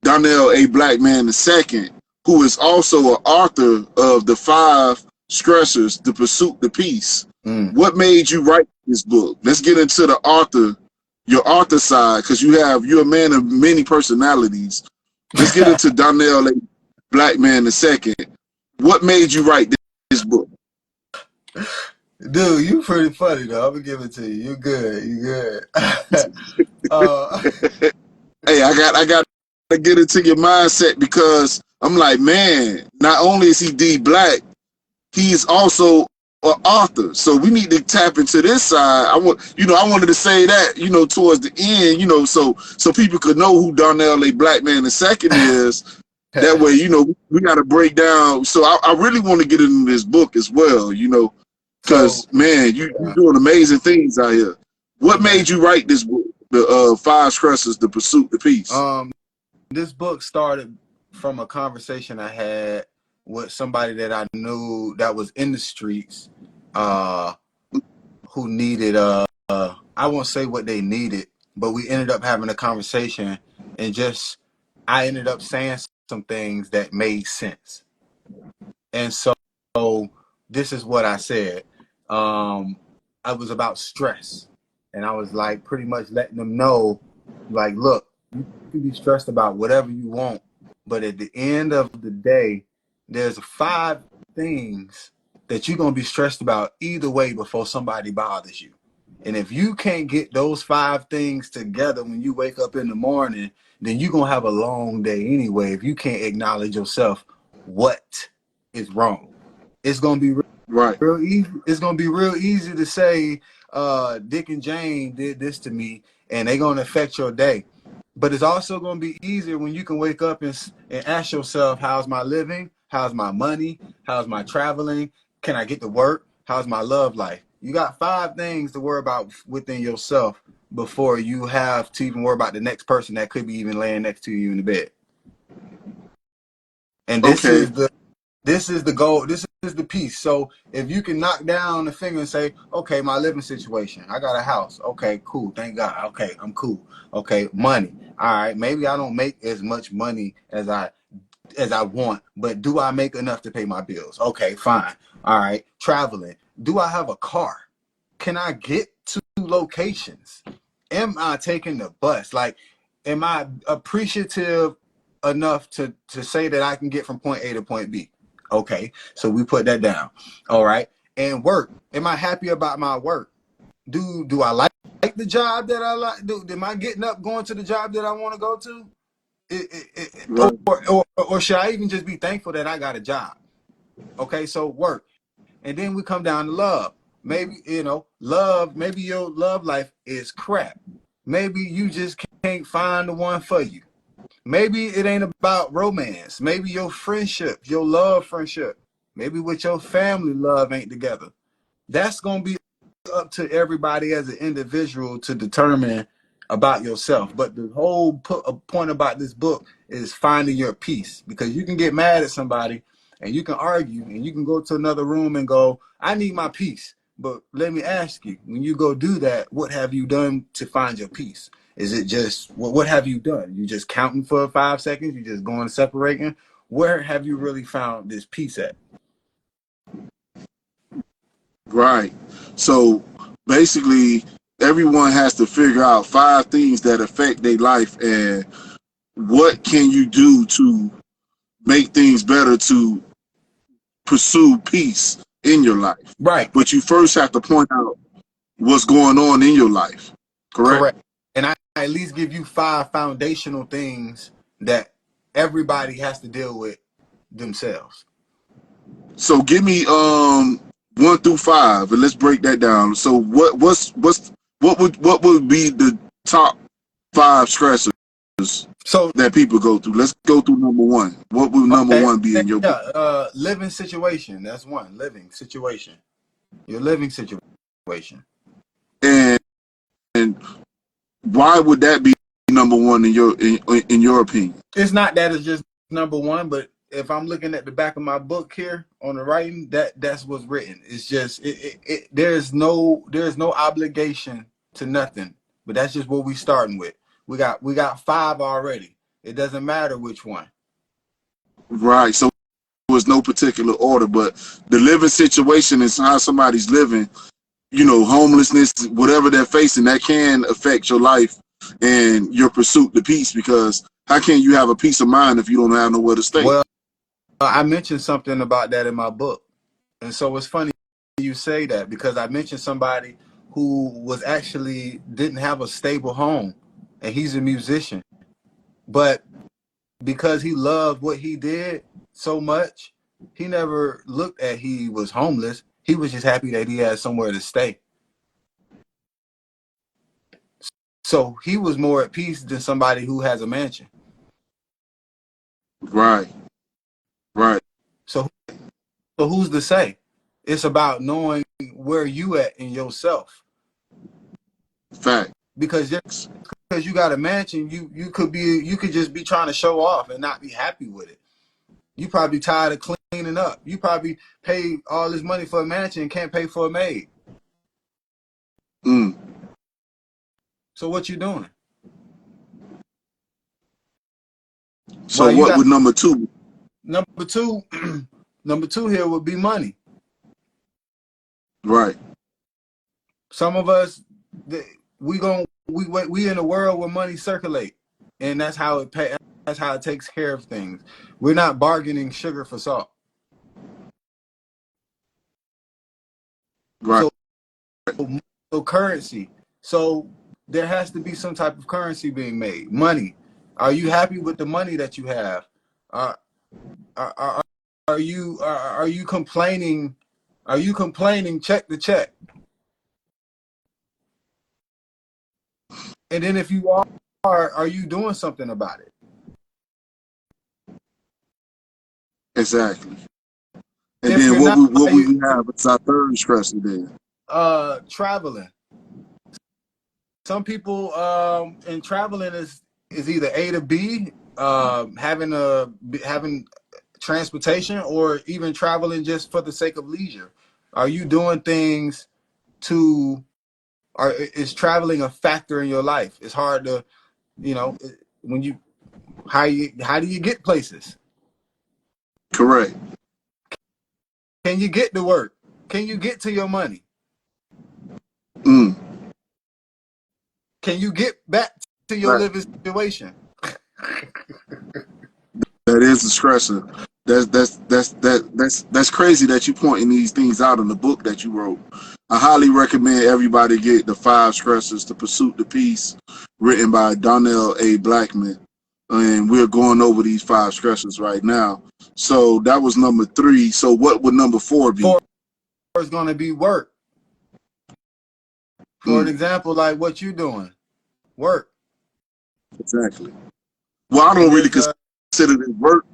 Donnell A. Blackman II, who is also an author of the 5 Stressors, The Pursuit to Peace. What made you write this book? Let's get into the author, your author side, because you're a man of many personalities. Let's get into Donnell A. Blackman II. What made you write this book? Dude, you pretty funny though. I'm gonna give it to you. You good. You good. uh, Hey, I got to get into your mindset, because I'm like, man, not only is he Dblak, he is also an author. So we need to tap into this side. I wanted to say that, towards the end, so people could know who Donnell A. Blackman II is. That way, we got to break down. So I really want to get into this book as well, so because man, you're doing amazing things out here. What man, made you write this book, the 5 Stressors, The Pursuit to Peace? this book started from a conversation I had with somebody that I knew that was in the streets, who needed I won't say what they needed, but we ended up having a conversation, and just I ended up saying some things that made sense. And so this is what I said. I was about stress, and I was like pretty much letting them know, like, look, you can be stressed about whatever you want, but at the end of the day, there's 5 things that you're gonna be stressed about either way before somebody bothers you. And if you can't get those 5 things together when you wake up in the morning, then you're gonna have a long day anyway if you can't acknowledge yourself what is wrong. It's gonna be real easy. It's gonna be real easy to say, Dick and Jane did this to me, and they're gonna affect your day. But it's also gonna be easier when you can wake up and ask yourself, how's my living? How's my money? How's my traveling? Can I get to work? How's my love life? You got 5 things to worry about within yourself before you have to even worry about the next person that could be even laying next to you in the bed. And this is the goal. This is the piece. So if you can knock down the finger and say, okay, my living situation, I got a house. Okay, cool. Thank God. Okay, I'm cool. Okay, money. All right. Maybe I don't make as much money as I want, but do I make enough to pay my bills? Okay, fine. All right. Traveling. Do I have a car? Can I get to locations? Am I taking the bus? Like, am I appreciative enough to say that I can get from point A to point B? Okay, so we put that down. All right. And work. Am I happy about my work? Do I like the job that I like? Am I getting up going to the job that I want to go to? Or should I even just be thankful that I got a job? Okay, so work. And then we come down to love. Maybe, love, maybe your love life is crap. Maybe you just can't find the one for you. Maybe it ain't about romance. Maybe your friendship, your love friendship, maybe with your family love ain't together. That's going to be up to everybody as an individual to determine about yourself. But the whole point about this book is finding your peace, because you can get mad at somebody and you can argue and you can go to another room and go, I need my peace. But let me ask you, when you go do that, what have you done to find your peace? Is it just, what have you done? You just counting for 5 seconds? You just going separating? Where have you really found this peace at? Right. So basically, everyone has to figure out 5 things that affect their life, and what can you do to make things better to pursue peace in your life. Right. But you first have to point out what's going on in your life. Correct? And I at least give you 5 foundational things that everybody has to deal with themselves. So give me 1 through 5, and let's break that down. So what would be the top 5 stressors that people go through? Let's go through number 1. What would number 1 be in your book? Living situation. That's 1. Living situation. Your living situation. And why would that be number 1 in your opinion? It's not that it's just number 1, but if I'm looking at the back of my book here on the writing, that's what's written. It's just there's no obligation to nothing, but that's just what we starting with. We got 5 already. It doesn't matter which one. Right. So there's no particular order, but the living situation is how somebody's living. You know, homelessness, whatever they're facing, that can affect your life and your pursuit to peace. Because how can you have a peace of mind if you don't have nowhere to stay? Well, I mentioned something about that in my book. And so it's funny you say that, because I mentioned somebody who was actually didn't have a stable home, and he's a musician. But because he loved what he did so much, he never looked at he was homeless. He was just happy that he had somewhere to stay. So he was more at peace than somebody who has a mansion. Right. Right. So who's to say? It's about knowing where you at in yourself. Fact. Because you got a mansion, you could just be trying to show off and not be happy with it. You probably tired of cleaning up. You probably paid all this money for a mansion and can't pay for a maid. So what you doing? So what would number 2? Number two here would be money. Right. Some of us, we in a world where money circulate, and that's how it pay. That's how it takes care of things. We're not bargaining sugar for salt. Right. So currency. So there has to be some type of currency being made. Money. Are you happy with the money that you have? Are you complaining? Are you complaining check to check? And then if you are you doing something about it? Exactly. And If then you're what not, would we have as our third stressor then? traveling. Some people in traveling is either A to B, having transportation, or even traveling just for the sake of leisure. Are you doing things to, or is traveling a factor in your life? It's hard to, when you how do you get places? Correct. Can you get to work? Can you get to your money? Mm. Can you get back to your Right. living situation? That is a stressor. That's crazy that you pointing these things out in the book that you wrote. I highly recommend everybody get the 5 stressors to Pursuit the Peace, written by Donnell A. Blackman. And we're going over these 5 stressors right now. So that was number 3. So what would number 4 be? 4 is going to be work. For an example, like what you doing, work. Exactly. Well, I don't really consider this work.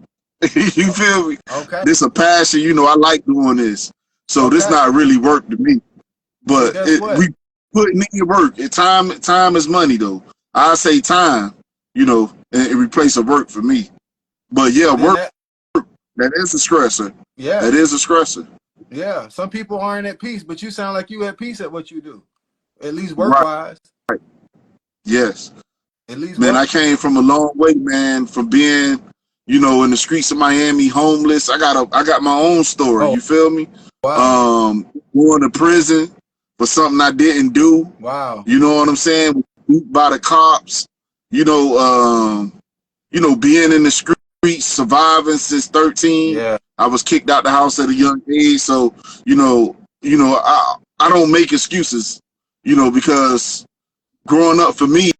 You feel me? Okay. This a passion. I like doing this. So this not really work to me. But we putting in your work. Time is money, though. I say time, and replace a work for me. But yeah, work, that is a stressor. Yeah. That is a stressor. Yeah. Some people aren't at peace, but you sound like you at peace at what you do. At least work-wise. Right. Yes. At least man, I came from a long way, man, from being, in the streets of Miami, homeless. I got my own story. You feel me? Wow. Going to prison for something I didn't do. Wow. You know what I'm saying? Beat by the cops. Being in the streets, surviving since 13. Yeah. I was kicked out the house at a young age. So, I don't make excuses, because growing up for me,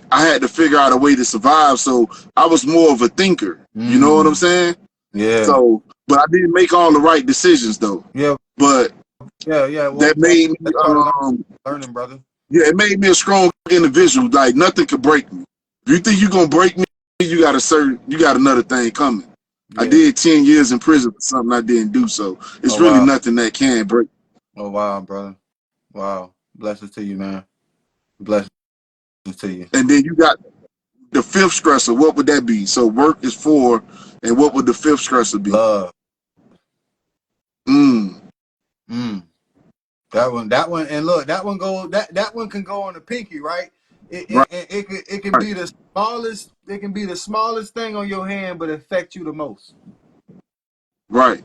I had to figure out a way to survive. So I was more of a thinker. You know what I'm saying? Yeah. So, but I didn't make all the right decisions though. Yeah. But yeah. Well, that made me learning, brother. Yeah, it made me a strong individual. Like nothing could break me. If you think you're gonna break me, you got another thing coming. Yeah. I did 10 years in prison for something I didn't do. So it's really nothing that can break me. Oh wow, brother. Wow. Blessings to you, man. Blessings to you. And then you got the 5th stressor. What would that be? So work is 4, and what would the 5th stressor be? Love. That one, and look, that one can go on the pinky, right? It can be the smallest. It can be the smallest thing on your hand, but affect you the most. Right.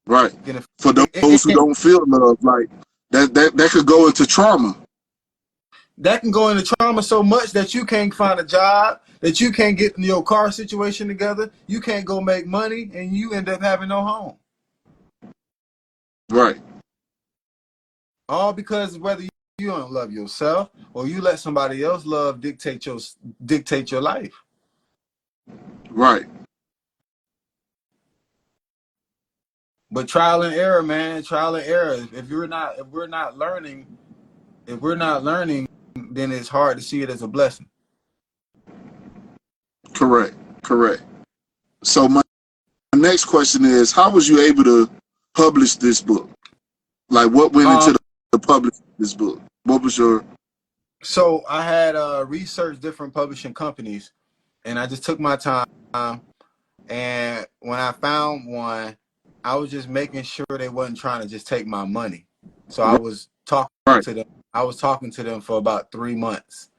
Right. For those who don't feel love, like that could go into trauma. That can go into trauma so much that you can't find a job, that you can't get your car situation together, you can't go make money, and you end up having no home. Right. All because whether you don't love yourself or you let somebody else love dictate your life. Right. But trial and error, man, trial and error. If we're not learning, then it's hard to see it as a blessing. Correct. So my next question is, how was you able to publish this book? Like what went into the publishing of this book? What was your... So I had researched different publishing companies, and I just took my time. And when I found one, I was just making sure they wasn't trying to just take my money. So I was talking to them. I was talking to them for about 3 months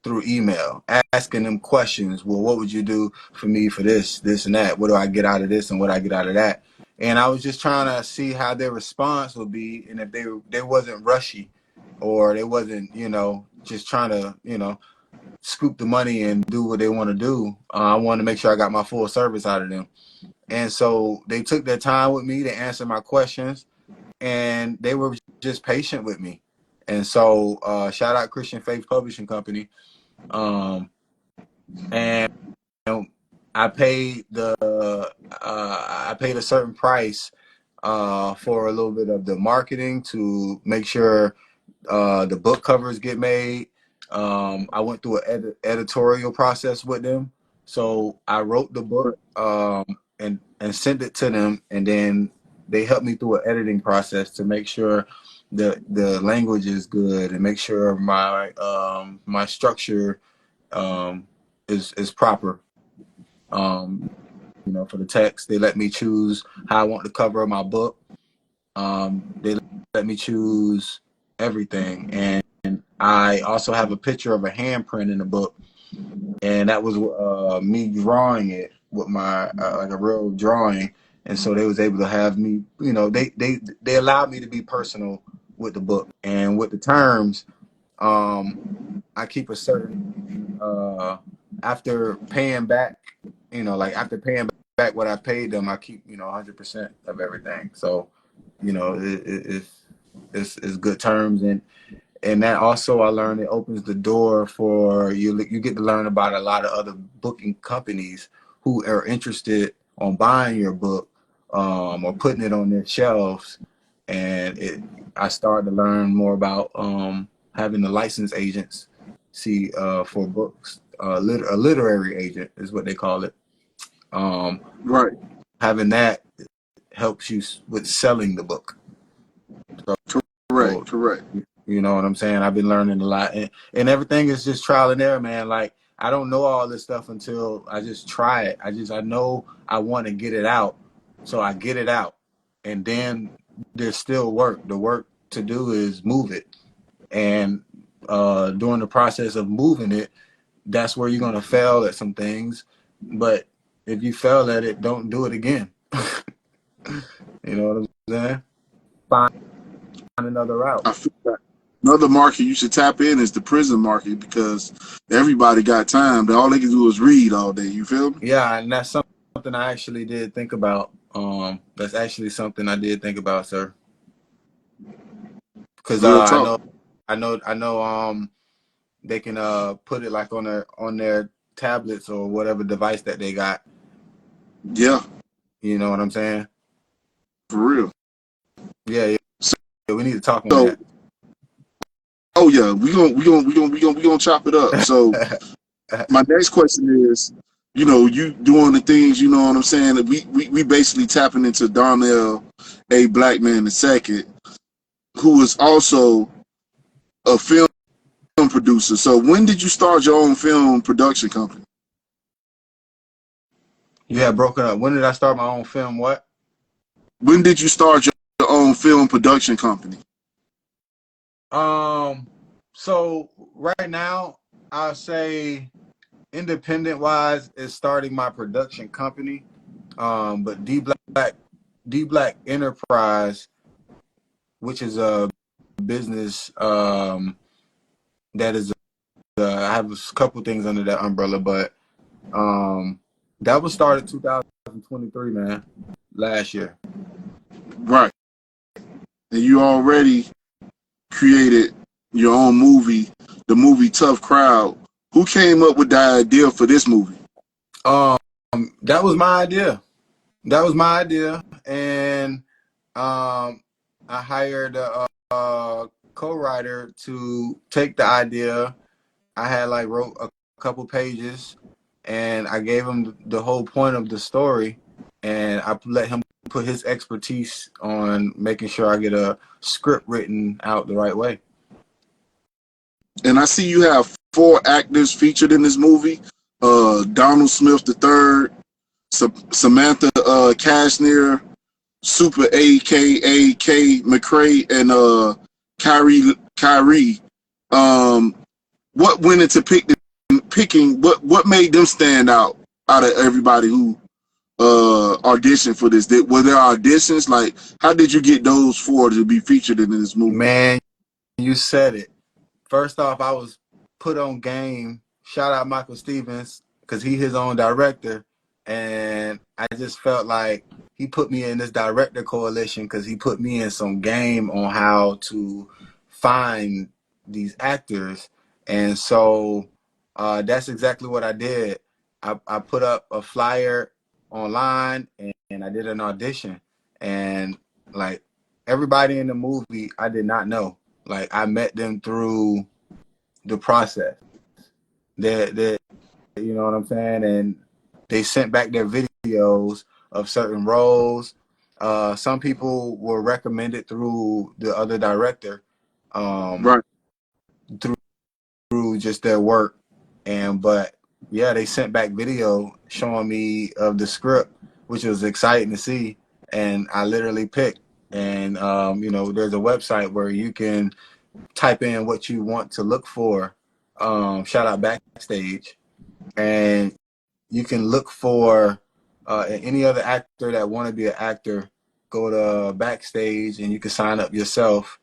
through email, asking them questions. Well, what would you do for me for this, and that? What do I get out of this and what I get out of that? And I was just trying to see how their response would be, and if they wasn't rushy, or they wasn't, just trying to, scoop the money and do what they want to do. I wanted to make sure I got my full service out of them. And so they took their time with me to answer my questions, and they were just patient with me. And so shout out Christian Faith Publishing Company. And I paid a certain price for a little bit of the marketing to make sure the book covers get made. I went through an editorial process with them. So I wrote the book and sent it to them, and then they helped me through an editing process to make sure the language is good and make sure my structure is proper. For the text, they let me choose how I want the cover of my book. They let me choose everything, and I also have a picture of a handprint in the book, and that was me drawing it with my like a real drawing. And so they was able to have me, they allowed me to be personal with the book and with the terms. I keep a certain after paying back, after paying back what I paid them, I keep 100% of everything. So it's good terms, and that also I learned it opens the door for you. You get to learn about a lot of other booking companies who are interested on buying your book or putting it on their shelves. And I started to learn more about having the license agents see for books. A literary agent is what they call it. Right. Having that helps you with selling the book. Correct. You know what I'm saying? I've been learning a lot, and everything is just trial and error, man. Like, I don't know all this stuff until I just try it. I know I want to get it out, so I get it out, and then there's still work. The work to do is move it, and during the process of moving it, that's where you're gonna fail at some things. But if you fail at it, don't do it again. You know what I'm saying? Find another route. I feel that. Another market you should tap in is the prison market, because everybody got time. All they can do is read all day. You feel me? Yeah, and that's something I actually did think about. That's actually something I did think about, sir. Because Real I talk. know, they can put it like on their tablets or whatever device that they got. Yeah, You know what I'm saying? for real. Yeah. We need to talk on So, that. oh yeah, we gonna chop it up. So, my next question is, you doing the things, you know what I'm saying? That we basically tapping into Darnell, a black man, the second, who is also a film producer. So, when did you start your own film production company? You had broken up. When did I start my own film? What? When did you start your own film production company? So right now, I'll say independent wise is starting my production company. But Dblak Enterprise, which is a business that is I have a couple things under that umbrella, but that was started 2023, man, last year. Right. And you already created your own movie, the movie Tough Crowd. Who came up with the idea for this movie? Um, that was my idea. And I hired a co-writer to take the idea. I had wrote a couple pages, and I gave him the whole point of the story, and I let him put his expertise on making sure I get a script written out the right way. And I see you have 4 actors featured in this movie. Donald Smith III, Samantha Cashner, Super AKA K McCrae, and Kyrie. Um, what went into picking? What made them stand out of everybody who auditioned for this? Were there auditions? Like, how did you get those 4 to be featured in this movie? Man, you said it. First off, I was put on game. Shout out Michael Stevens, because he his own director, and I just felt like he put me in this director coalition because he put me in some game on how to find these actors, and so that's exactly what I did. I put up a flyer online and I did an audition, and like everybody in the movie I did not know. Like I met them through the process. They you know what I'm saying? And they sent back their videos of certain roles. Some people were recommended through the other director, Right. through just their work. But yeah, they sent back video showing me of the script, which was exciting to see. And I literally picked. And there's a website where you can type in what you want to look for. Shout out Backstage, and you can look for any other actor that want to be an actor. Go to Backstage, and you can sign up yourself.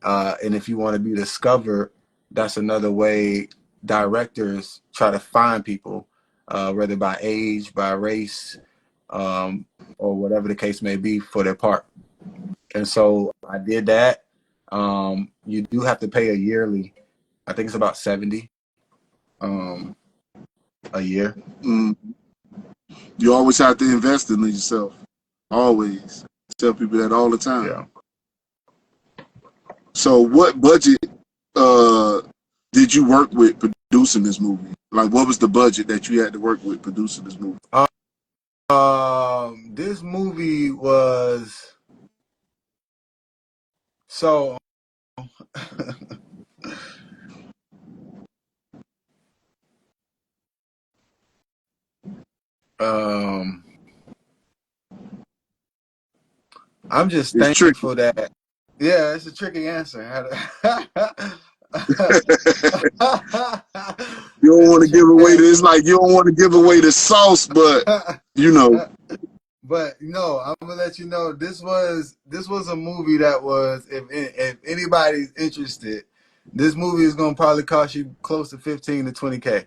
And if you want to be discovered, that's another way directors try to find people, whether by age, by race, or whatever the case may be for their part. And so I did that. You do have to pay a yearly. I think it's about 70 a year. You always have to invest in yourself. Always. Tell people that all the time. Yeah. So what budget did you work with producing this movie? Like, what was the budget that you had to work with producing this movie? This movie was so I'm just It's thankful tricky. that it's a tricky answer. You don't It's want a to give tricky away answer. it's like you don't want to give away the sauce, but you know. But no, I'm gonna let you know this was a movie that was, if anybody's interested, this movie is gonna probably cost you close to 15 to 20K.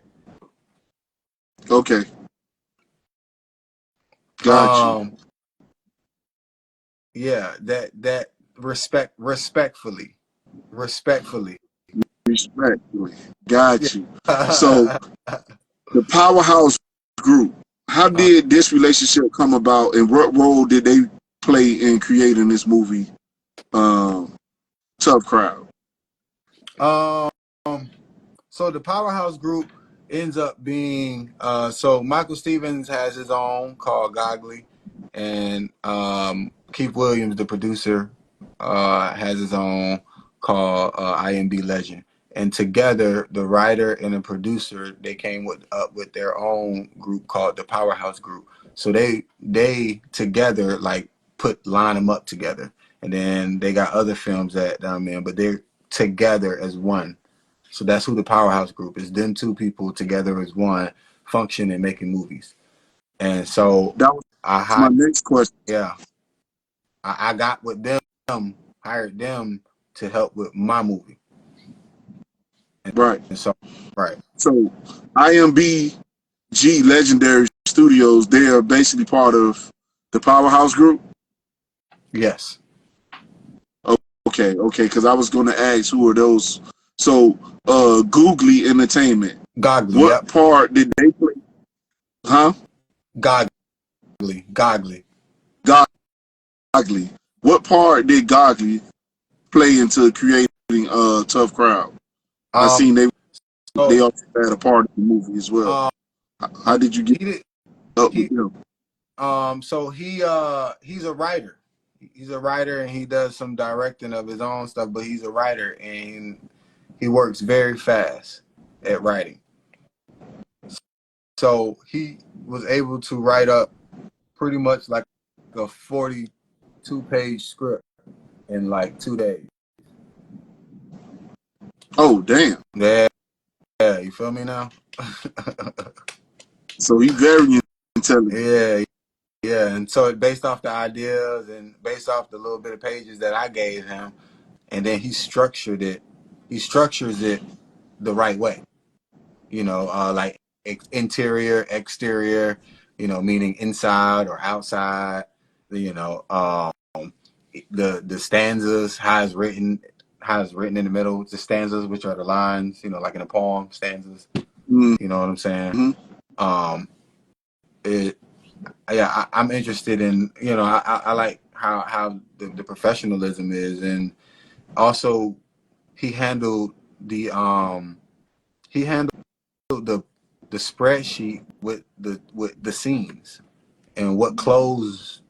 Okay. Got you. Yeah, that respectfully. Respectfully. Got you. So Yeah. the Powerhouse Group, how did this relationship come about, and what role did they play in creating this movie, Tough Crowd? So the Powerhouse Group ends up being so Michael Stevens has his own called Goggly, and Keith Williams, the producer, has his own called IMB Legend. And together, the writer and the producer, they came up with their own group called the Powerhouse Group. So they together like line them up together, and then they got other films that I'm in, but they're together as one. So that's who the Powerhouse Group is. Them two people together as one, function and making movies. And so That was I my hired, next question. yeah, I got with them, hired them to help with my movie. Right. And so, right. So IMBG Legendary Studios, they are basically part of the Powerhouse Group. Yes. Okay, because I was going to ask who are those. So, Googly Entertainment. Goggly, What yep. part did they play? Huh? Goggly. Goggly. What part did Goggly play into creating Tough Crowd? I seen they So also had a part of the movie as well. How did you get up with them? So he's a writer. He's a writer and he does some directing of his own stuff, but he's a writer and he works very fast at writing. So he was able to write up pretty much like a 42-page script in like 2 days. Oh, damn. Yeah, you feel me now? So he very intelligent. Yeah. And so based off the ideas and based off the little bit of pages that I gave him, and then he structures it the right way. Like interior, exterior, meaning inside or outside. The stanzas, how it's written in the middle. The stanzas, which are the lines, like in a poem, stanzas. You know what I'm saying? It yeah, I'm interested in, I like how the professionalism is, and also he handled the the spreadsheet with the scenes and what clothes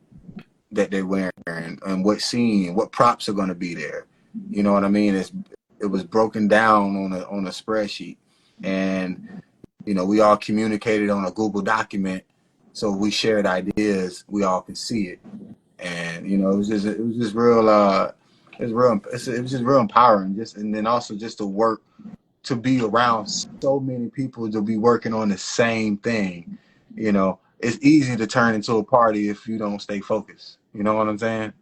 that they're wearing and what scene, what props are going to be there. You know what I mean? It was broken down on a spreadsheet, and we all communicated on a Google document, so we shared ideas. We all could see it, and it was just real. It was just real empowering. And then also just to work, to be around so many people to be working on the same thing. It's easy to turn into a party if you don't stay focused. You know what I'm saying?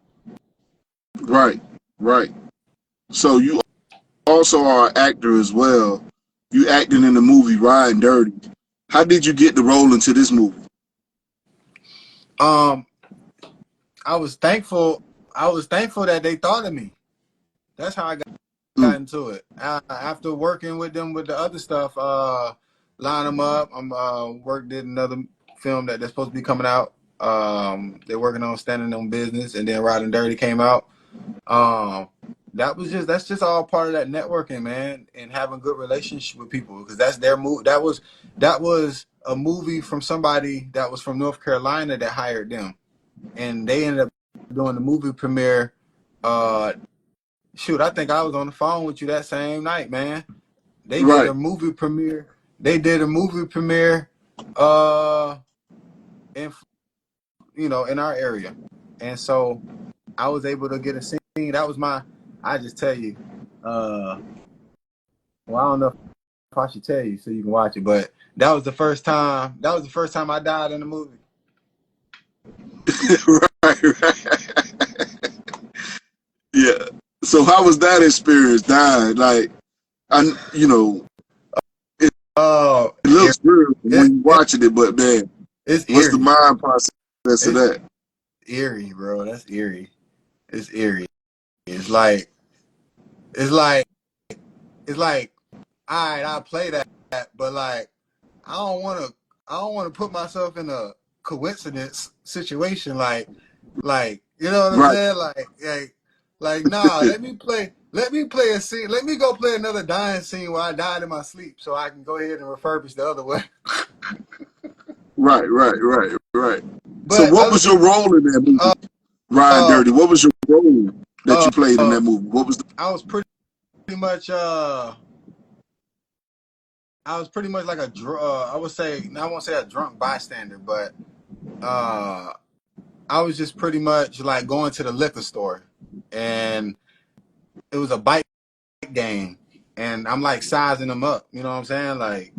Right, right. So you also are an actor as well. You acting in the movie Riding Dirty. How did you get the role into this movie? Um, I was thankful. I was thankful that they thought of me. That's how I got Mm, into it. After working with them with the other stuff, line them up. Did another film that they're supposed to be coming out. They're working on Standing on Business, and then Riding Dirty came out. Um, that's just all part of that networking, man, and having good relationship with people, because that's their move. That was a movie from somebody that was from North Carolina that hired them, and they ended up doing the movie premiere. Shoot, I think I was on the phone with you that same night, man. They did right, a movie premiere. They did a movie premiere, uh, in in our area, and so I was able to get a scene. That was my. I just tell you, well, I don't know if I should tell you so you can watch it, but that was the first time. That was the first time I died in the movie. right, right. Yeah. So how was that experience dying? Like, it, Oh, it looks good it, when you it, watching it, but man, it's what's the eerie. mind process of It's that? eerie, bro. That's eerie. It's eerie. It's like it's like it's like. All right, I'll play that, but like I don't want to. I don't want to put myself in a coincidence situation. Like you know what I'm Right, saying? Like nah. Let me play a scene. Let me go play another dying scene where I died in my sleep, so I can go ahead and refurbish the other one. right, right, right, right. So But what was your role in that movie, uh, Riding uh, Dirty? What was your role that uh, you played in uh, that movie? What was the I was pretty much I was pretty much like I would say, I won't say a drunk bystander, but uh I was just pretty much like going to the liquor store, and it was a bike game, and I'm like sizing them up. You know what I'm saying? Like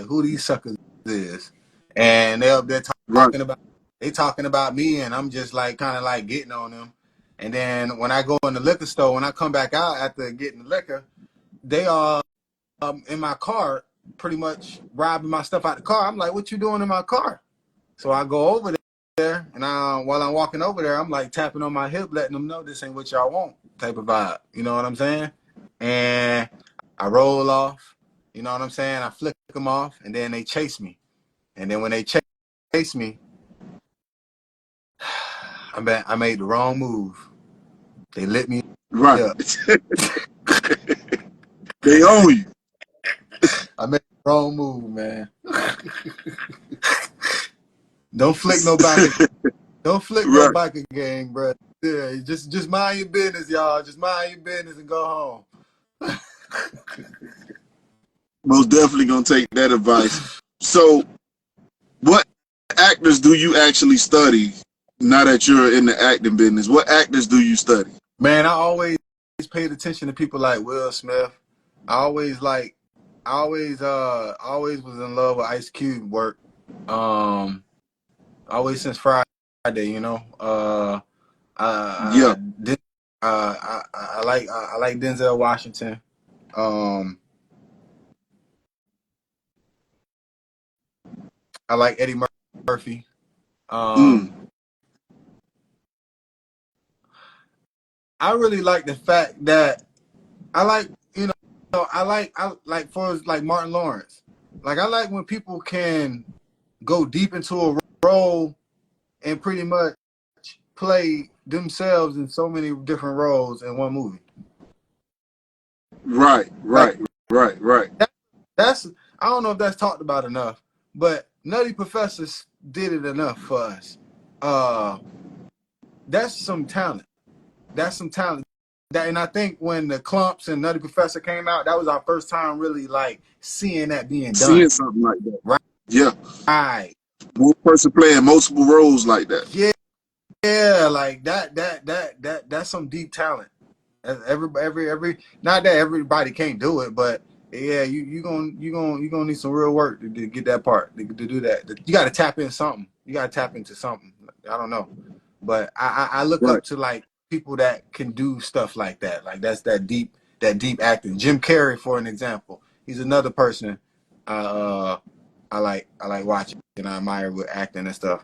who these suckers is, and they're up there right, talking about talking about me, and I'm just like kind of like getting on them. And then when I go in the liquor store, when I come back out after getting the liquor, they are in my car, pretty much robbing my stuff out the car. I'm like, what you doing in my car? So I go over there, and while I'm walking over there, I'm like tapping on my hip, letting them know this ain't what y'all want, type of vibe. You know what I'm saying? And I roll off. You know what I'm saying? I flick them off, and then they chase me. And then when they chase me, I made the wrong move. They lit me right. up. They own you. I made the wrong move, man. Don't flick no biker. Don't flick no Right. biker gang, bro. Yeah, just mind your business, y'all. Just mind your business and go home. Most definitely gonna take that advice. So, what actors do you actually study now that you're in the acting business? What actors do you study? Man, I always paid attention to people like Will Smith. I always like, always was in love with Ice Cube work. Um, always since Friday, you know. Yeah, Did, I like Denzel Washington. Um, I like Eddie Murphy. mm, Um, I really like the fact that I like, I like for like Martin Lawrence. Like, I like when people can go deep into a role and pretty much play themselves in so many different roles in one movie. Right, Like, right. that's I don't know if that's talked about enough, but Nutty Professor did it enough for us. That's some talent. That's some talent. That, and I think when the Clumps and Nutty Professor came out, that was our first time really like seeing that being done. Seeing something like that. Right. Yeah. Right. One person playing multiple roles like that. Yeah, like that's some deep talent. Every not that everybody can't do it, but yeah, you gonna need some real work to get that part, to do that. You got to tap in something. You got to tap into something. I don't know, but I look Right. up to like people that can do stuff like that. Like that's that deep acting. Jim Carrey, for an example, he's another person I like watching and I admire with acting and stuff.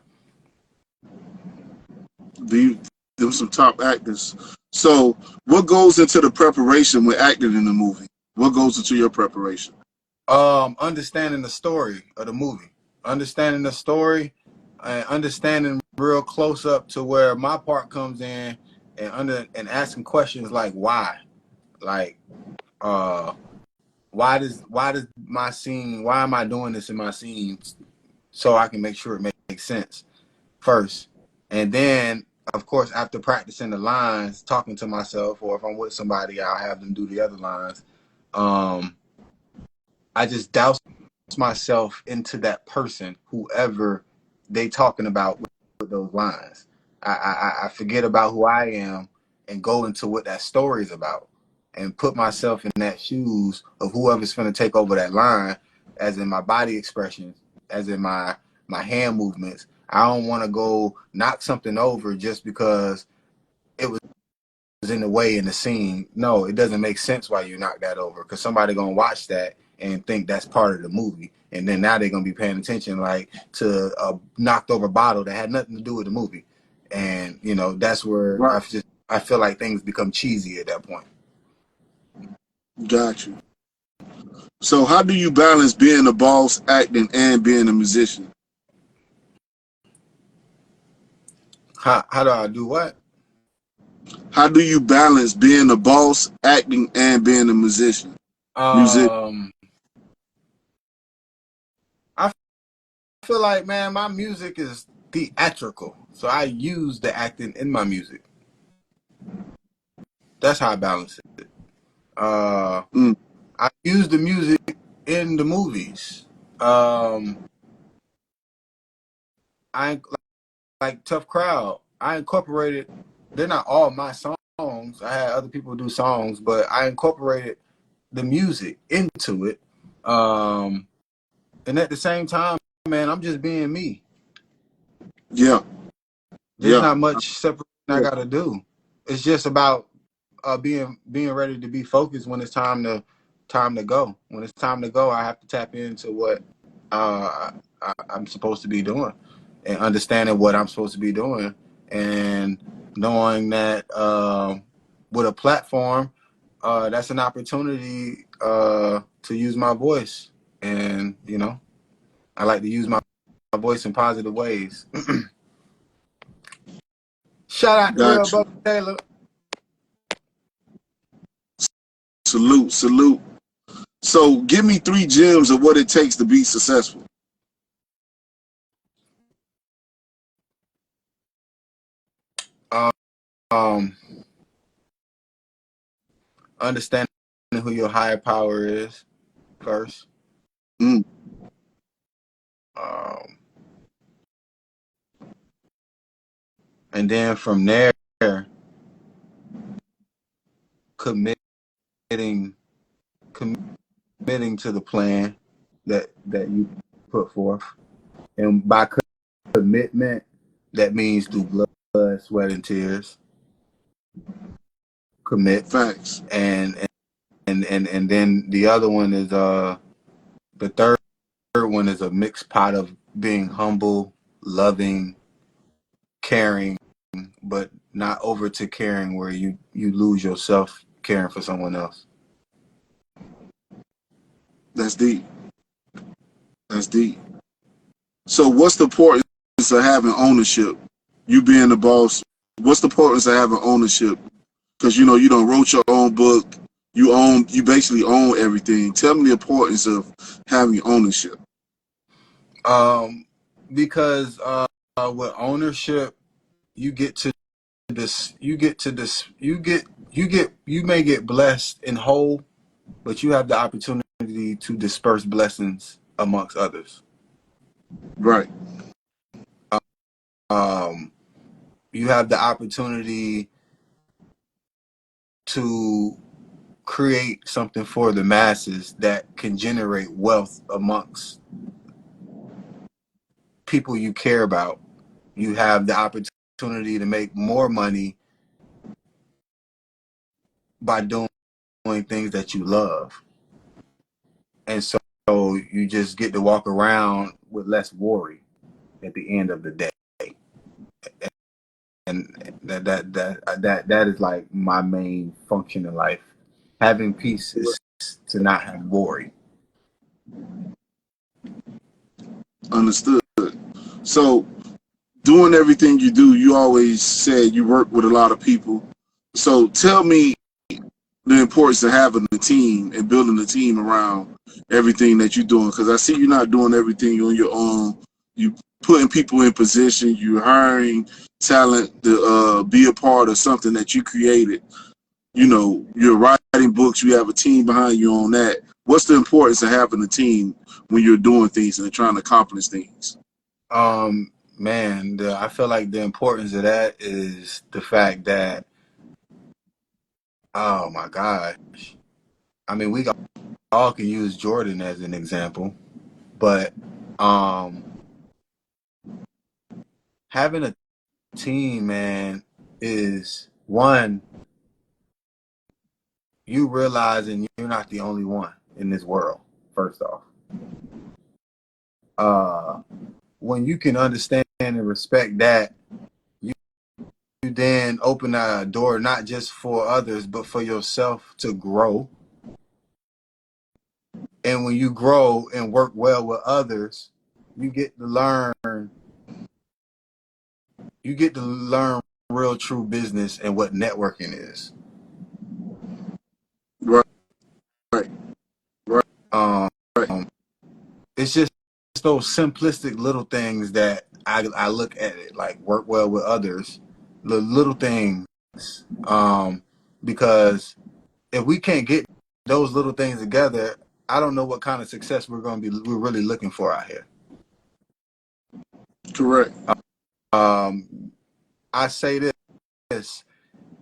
There were some top actors. So, what goes into the preparation when acting in the movie? What goes into your preparation? Understanding the story of the movie, understanding the story, and understanding real close up to where my part comes in, and asking questions like why, like why does my scene, why am I doing this in my scene, so I can make sure it makes sense first, and then of course after practicing the lines, talking to myself, or if I'm with somebody, I'll have them do the other lines. I just douse myself into that person, whoever they talking about with those lines. I forget about who I am and go into what that story is about, and put myself in that shoes of whoever's going to take over that line, as in my body expressions, as in my hand movements. I don't want to go knock something over just because it was in the way in the scene. No, it doesn't make sense why you knock that over, because somebody gonna watch that and think that's part of the movie, and then now they're gonna be paying attention like to a knocked over bottle that had nothing to do with the movie, and that's where Right. I feel like things become cheesy at that point. Got you. So, how do you balance being a boss, acting, and being a musician? How do I do what? How do you balance being a boss, acting, and being a musician? I feel like, man, my music is theatrical, so I use the acting in my music. That's how I balance it. I use the music in the movies. I like Tough Crowd. I incorporated. They're not all my songs. I had other people do songs, but I incorporated the music into it. And at the same time, man, I'm just being me. Yeah. There's not much separation I got to do. It's just about being ready to be focused when it's time to go. When it's time to go, I have to tap into what I'm supposed to be doing, and understanding what I'm supposed to be doing, and knowing that with a platform, that's an opportunity to use my voice, and I like to use my voice in positive ways. Shout out to Real Got you. Brother Taylor. Salute. So, give me 3 gems of what it takes to be successful. Um, Understanding who your higher power is first. Mm. And then from there, committing to the plan that you put forth. And by commitment, that means through blood, sweat, and tears. Commit. Facts. And then the other one is the third one is a mixed pot of being humble, loving, caring, but not over to caring where you lose yourself caring for someone else. That's deep. That's deep. So what's the importance of having ownership? You being the boss, what's the importance of having ownership? Because you know you don't wrote your own book. You basically own everything. Tell me the importance of having ownership. Because with ownership, you get to this, you get to this, you may get blessed in whole, but you have the opportunity to disperse blessings amongst others. Right. You have the opportunity to create something for the masses that can generate wealth amongst people you care about. You have the opportunity to make more money by doing things that you love. And so you just get to walk around with less worry at the end of the day. And that is like my main function in life. Having peace is to not have worry. Understood. So doing everything you do, you always said you work with a lot of people. So tell me the importance of having a team and building a team around everything that you're doing. Because I see you're not doing everything on your own. You putting people in position. You're hiring talent to be a part of something that you created. You know, you're writing books. You have a team behind you on that. What's the importance of having a team when you're doing things and trying to accomplish things? Man, I feel like the importance of that is the fact that, oh my gosh, I mean, we all can use Jordan as an example, but having a team, man, is one, you realizing you're not the only one in this world. First off, when you can understand and respect that, you then open a door not just for others but for yourself to grow. And when you grow and work well with others, you get to learn real true business and what networking is. Right, right, right, Um, right. it's just those simplistic little things that I look at it like work well with others, the little things. Because if we can't get those little things together, I don't know what kind of success we're really looking for out here. Correct. I say this: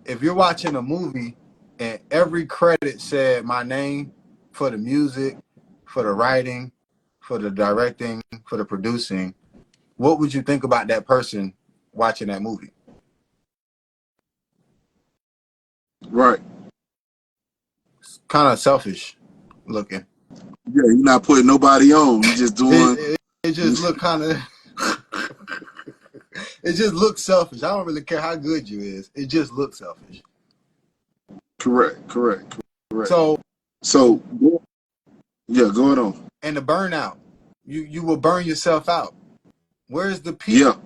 if you're watching a movie and every credit said my name for the music, for the writing, for the directing, for the producing, what would you think about that person watching that movie? Right. It's kind of selfish looking. Yeah, you're not putting nobody on. You're just doing. It just look kind of. It just looks selfish. I don't really care how good you is. It just looks selfish. Correct. Correct. Correct. So Yeah, going on. and the burnout, you will burn yourself out. Where's the peace? Yeah.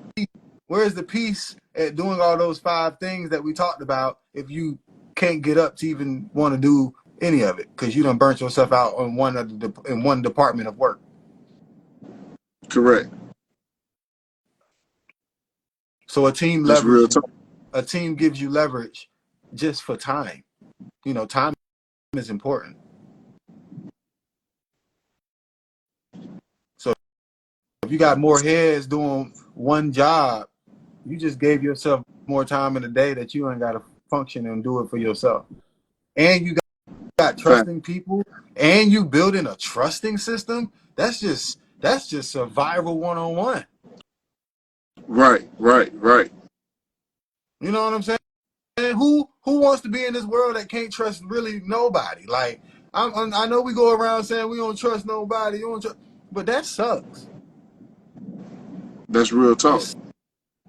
Where's the peace at doing all those 5 things that we talked about if you can't get up to even want to do any of it because you done burnt yourself out on in one department of work? Correct. So a team That's real leverage, talk. a team gives you leverage just for time. You know, time is important. So if you got more heads doing one job, you just gave yourself more time in the day that you ain't got to function and do it for yourself. And you got trusting people, and you building a trusting system. That's just survival 101. Right. Right. Right. You know what I'm saying? Who wants to be in this world that can't trust really nobody? Like I know we go around saying we don't trust nobody, but that sucks. That's real talk. It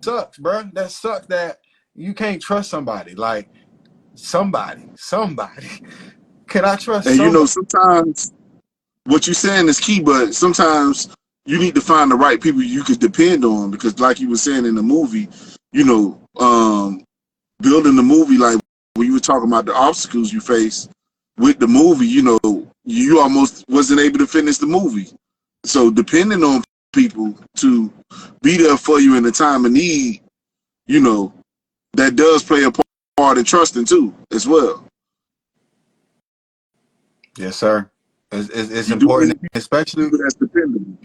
sucks, bro. That sucks that you can't trust somebody. Like somebody. Can I trust And you know, somebody? sometimes what you're saying is key, but sometimes you need to find the right people you could depend on, because like you were saying in the movie, building the movie, like when you were talking about the obstacles you face with the movie, you almost wasn't able to finish the movie. So depending on people to be there for you in the time of need, that does play a part in trusting too, as well. Yes, sir. It's You do important, need especially people that's dependable.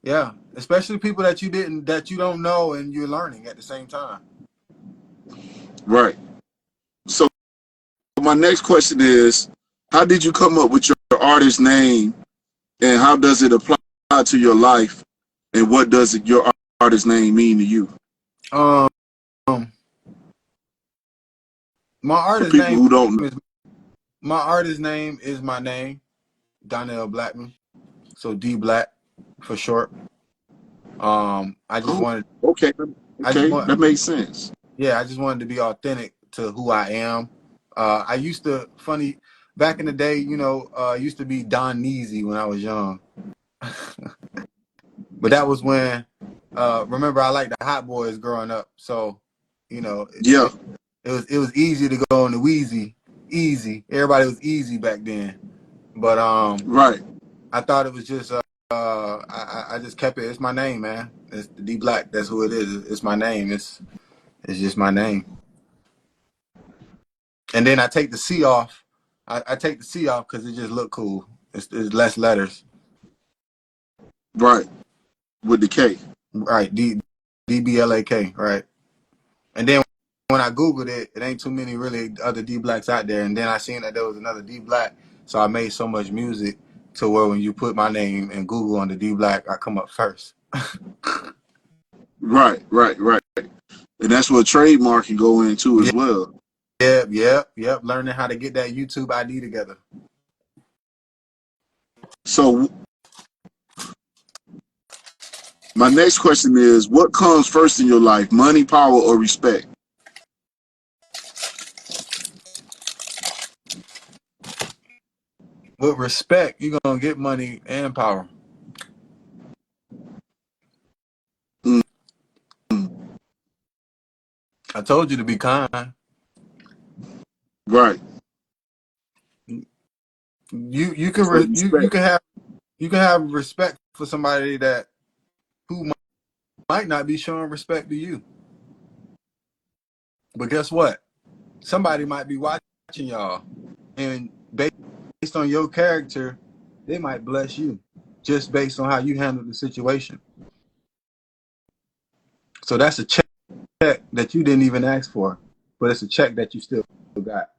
yeah. Especially people that you don't know and you're learning at the same time. Right. So my next question is, how did you come up with your artist name, and how does it apply to your life, and what does your artist name mean to you? Um, my For artist people name who don't know. is my artist name is my name, Donnell Blackman. So Dblak for short. I just Oh, wanted okay, I just okay, want that makes sense. yeah, I just wanted to be authentic to who I am. I used to back in the day, used to be Don Neasy when I was young. But that was when remember I liked the Hot Boys growing up. So, Yeah, it was easy to go on the Wheezy. Easy. Everybody was easy back then. But right, I thought it was just I just kept it. It's my name, man. It's the Dblak. That's who it is. It's my name. It's just my name. And then I take the C off. I take the C off because it just look cool. It's less letters. right, with the K. Right. DBLAK. Right. And then when I Googled it, it ain't too many really other Dblaks out there. And then I seen that there was another Dblak. So I made so much music to where when you put my name in Google on the Dblak, I come up first. Right, right, right. And that's what trademark can go into as well. Yep. Learning how to get that YouTube ID together. So my next question is, what comes first in your life, money, power, or respect? With respect, you're gonna get money and power. Mm, I told you to be kind. right. You can So you respect. can have respect for somebody that who might not be showing respect to you. But guess what? Somebody might be watching y'all, and based on your character, they might bless you just based on how you handle the situation. So that's a check that you didn't even ask for, but it's a check that you still got.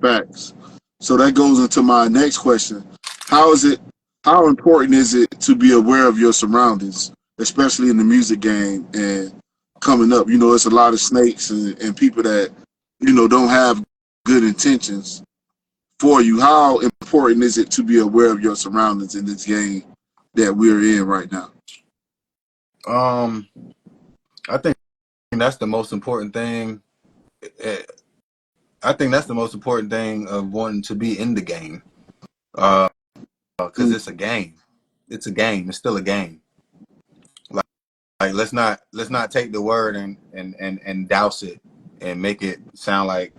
Facts. So that goes into my next question. How is it, how important is it to be aware of your surroundings, especially in the music game and coming up? It's a lot of snakes and people that, don't have good intentions for you. How important is it to be aware of your surroundings in this game that we're in right now? Um, I think that's the most important thing. eh, I think that's the most important thing of wanting to be in the game, because Mm, it's a game. It's a game. It's still a game. Like let's not take the word and douse it and make it sound like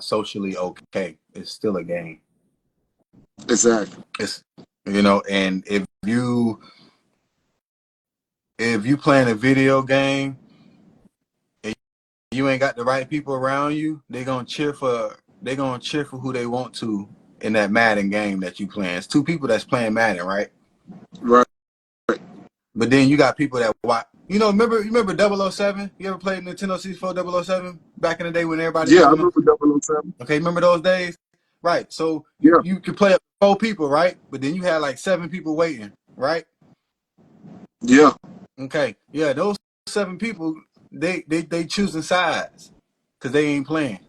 socially okay. It's still a game. exactly. It's and if you playing a video game and you ain't got the right people around you, they gonna cheer for who they want to in that Madden game that you playing. It's two people that's playing Madden, right? Right. But then you got people that watch. You remember 007? You ever played Nintendo 64 007 back in the day when everybody Yeah, was I on them? remember 007. Okay, remember those days? Right. So you Yeah, you could play up to 4 people, right? But then you had like 7 people waiting, right? yeah, Okay. Yeah, those 7 people, they choosing sides because they ain't playing.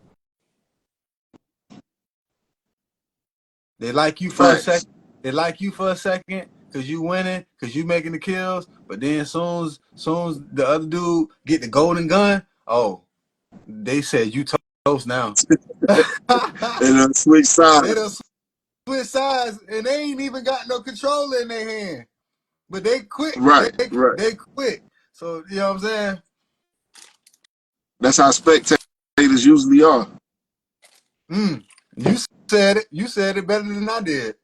They like you for a facts. second. They like you for a second because you winning, because you making the kills. But then soon as the other dude get the golden gun, oh, they said you close now. And switch sides. They done switch sides, and they ain't even got no control in their hand. But they quick. Right, right. They quick. So, you know what I'm saying? That's how spectators usually are. You said it. You said it better than I did.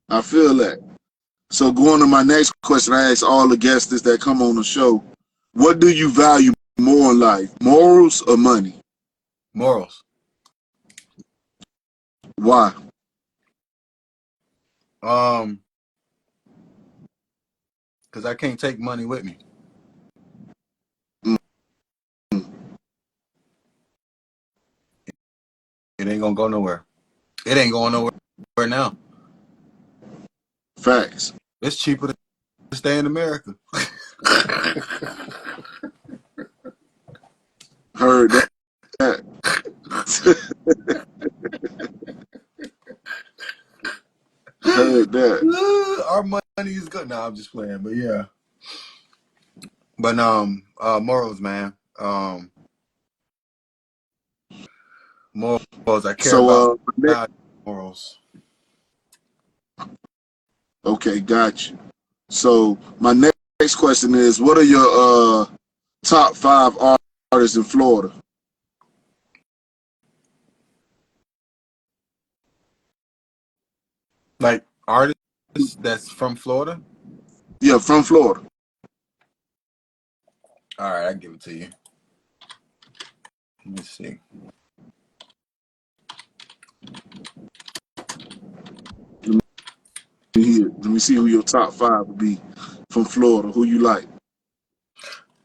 I feel that. So going to my next question, I ask all the guests that come on the show, what do you value more in life, morals or money? Morals. Why? Because I can't take money with me. It ain't gonna go nowhere. It ain't going nowhere now. Facts. It's cheaper to stay in America. Heard that. Heard that. Our money is good. No, I'm just playing, but yeah. But morals, man. Morals. I care about morals. Okay, got you. So my next question is, what are your top 5 artists in Florida? Like artists that's from Florida? Yeah, from Florida. All right, I give it to you. Let me see. Let me see who your top 5 would be from Florida. Who you like?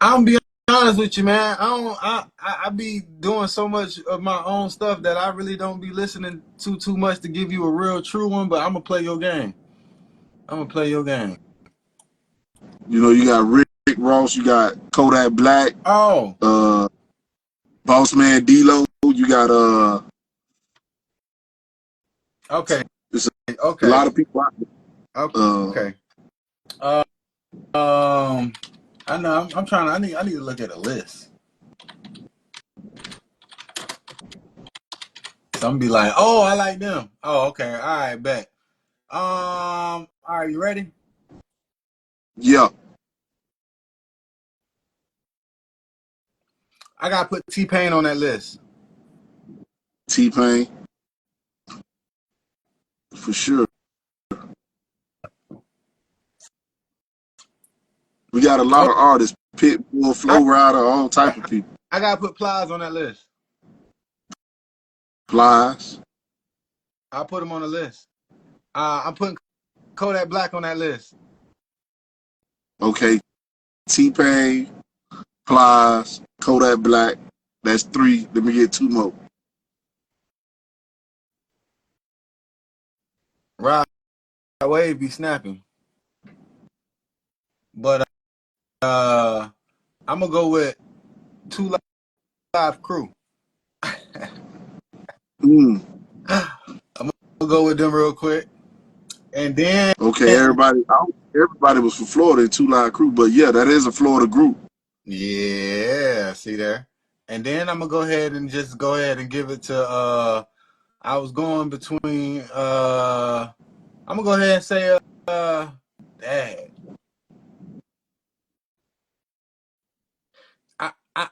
I'm be honest with you, man. I be doing so much of my own stuff that I really don't be listening to too much to give you a real true one. But I'm gonna play your game. You know, you got Rick Ross, you got Dblak, Boss Man D-Lo, you got okay. A lot of people out there. Okay. I know. I'm trying. I need to look at a list. Some be like, oh, I like them. Oh, okay. All right, bet. All right, you ready? Yeah. I gotta put T-Pain on that list. T-Pain. For sure. We got a lot of artists, Pitbull, Flow Rider, all type of people. I gotta put Plies on that list. Plies. I'll put him on the list. I'm putting Dblak on that list. Okay. T-Pain, Plies, Dblak. That's 3. Let me get 2 more. Right. Wave be snapping. But I'm gonna go with 2 Live Crew. I'm gonna go with them real quick. And then everybody was from Florida in 2 Live Crew, but yeah, that is a Florida group. Yeah, see there. And then I'm gonna go ahead and give it to I was going between I'm gonna go ahead and say Dad.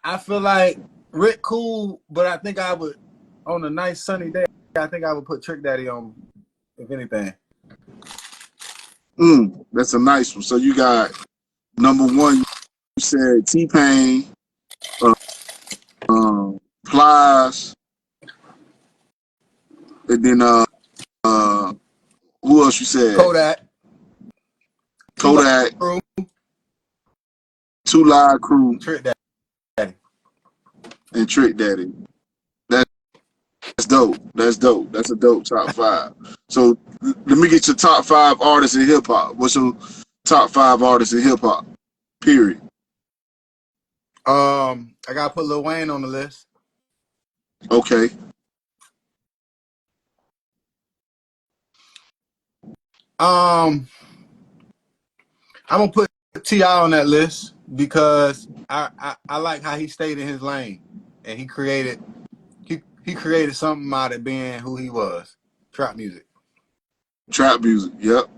I feel like Rick cool, but I think I would, on a nice sunny day, I think I would put Trick Daddy on, if anything. That's a nice one. So you got number 1, you said T-Pain, Plies, and then who else you said? Kodak, 2 Live Crew, Trick Daddy, and Trick Daddy. That's dope. That's dope. That's a dope top 5. So let me get your top 5 artists in hip hop. What's your top 5 artists in hip hop? Period. I gotta put Lil Wayne on the list. Okay. I'm gonna put T.I. on that list because I like how he stayed in his lane. and he created something out of being who he was. Trap music. Trap music. Yep.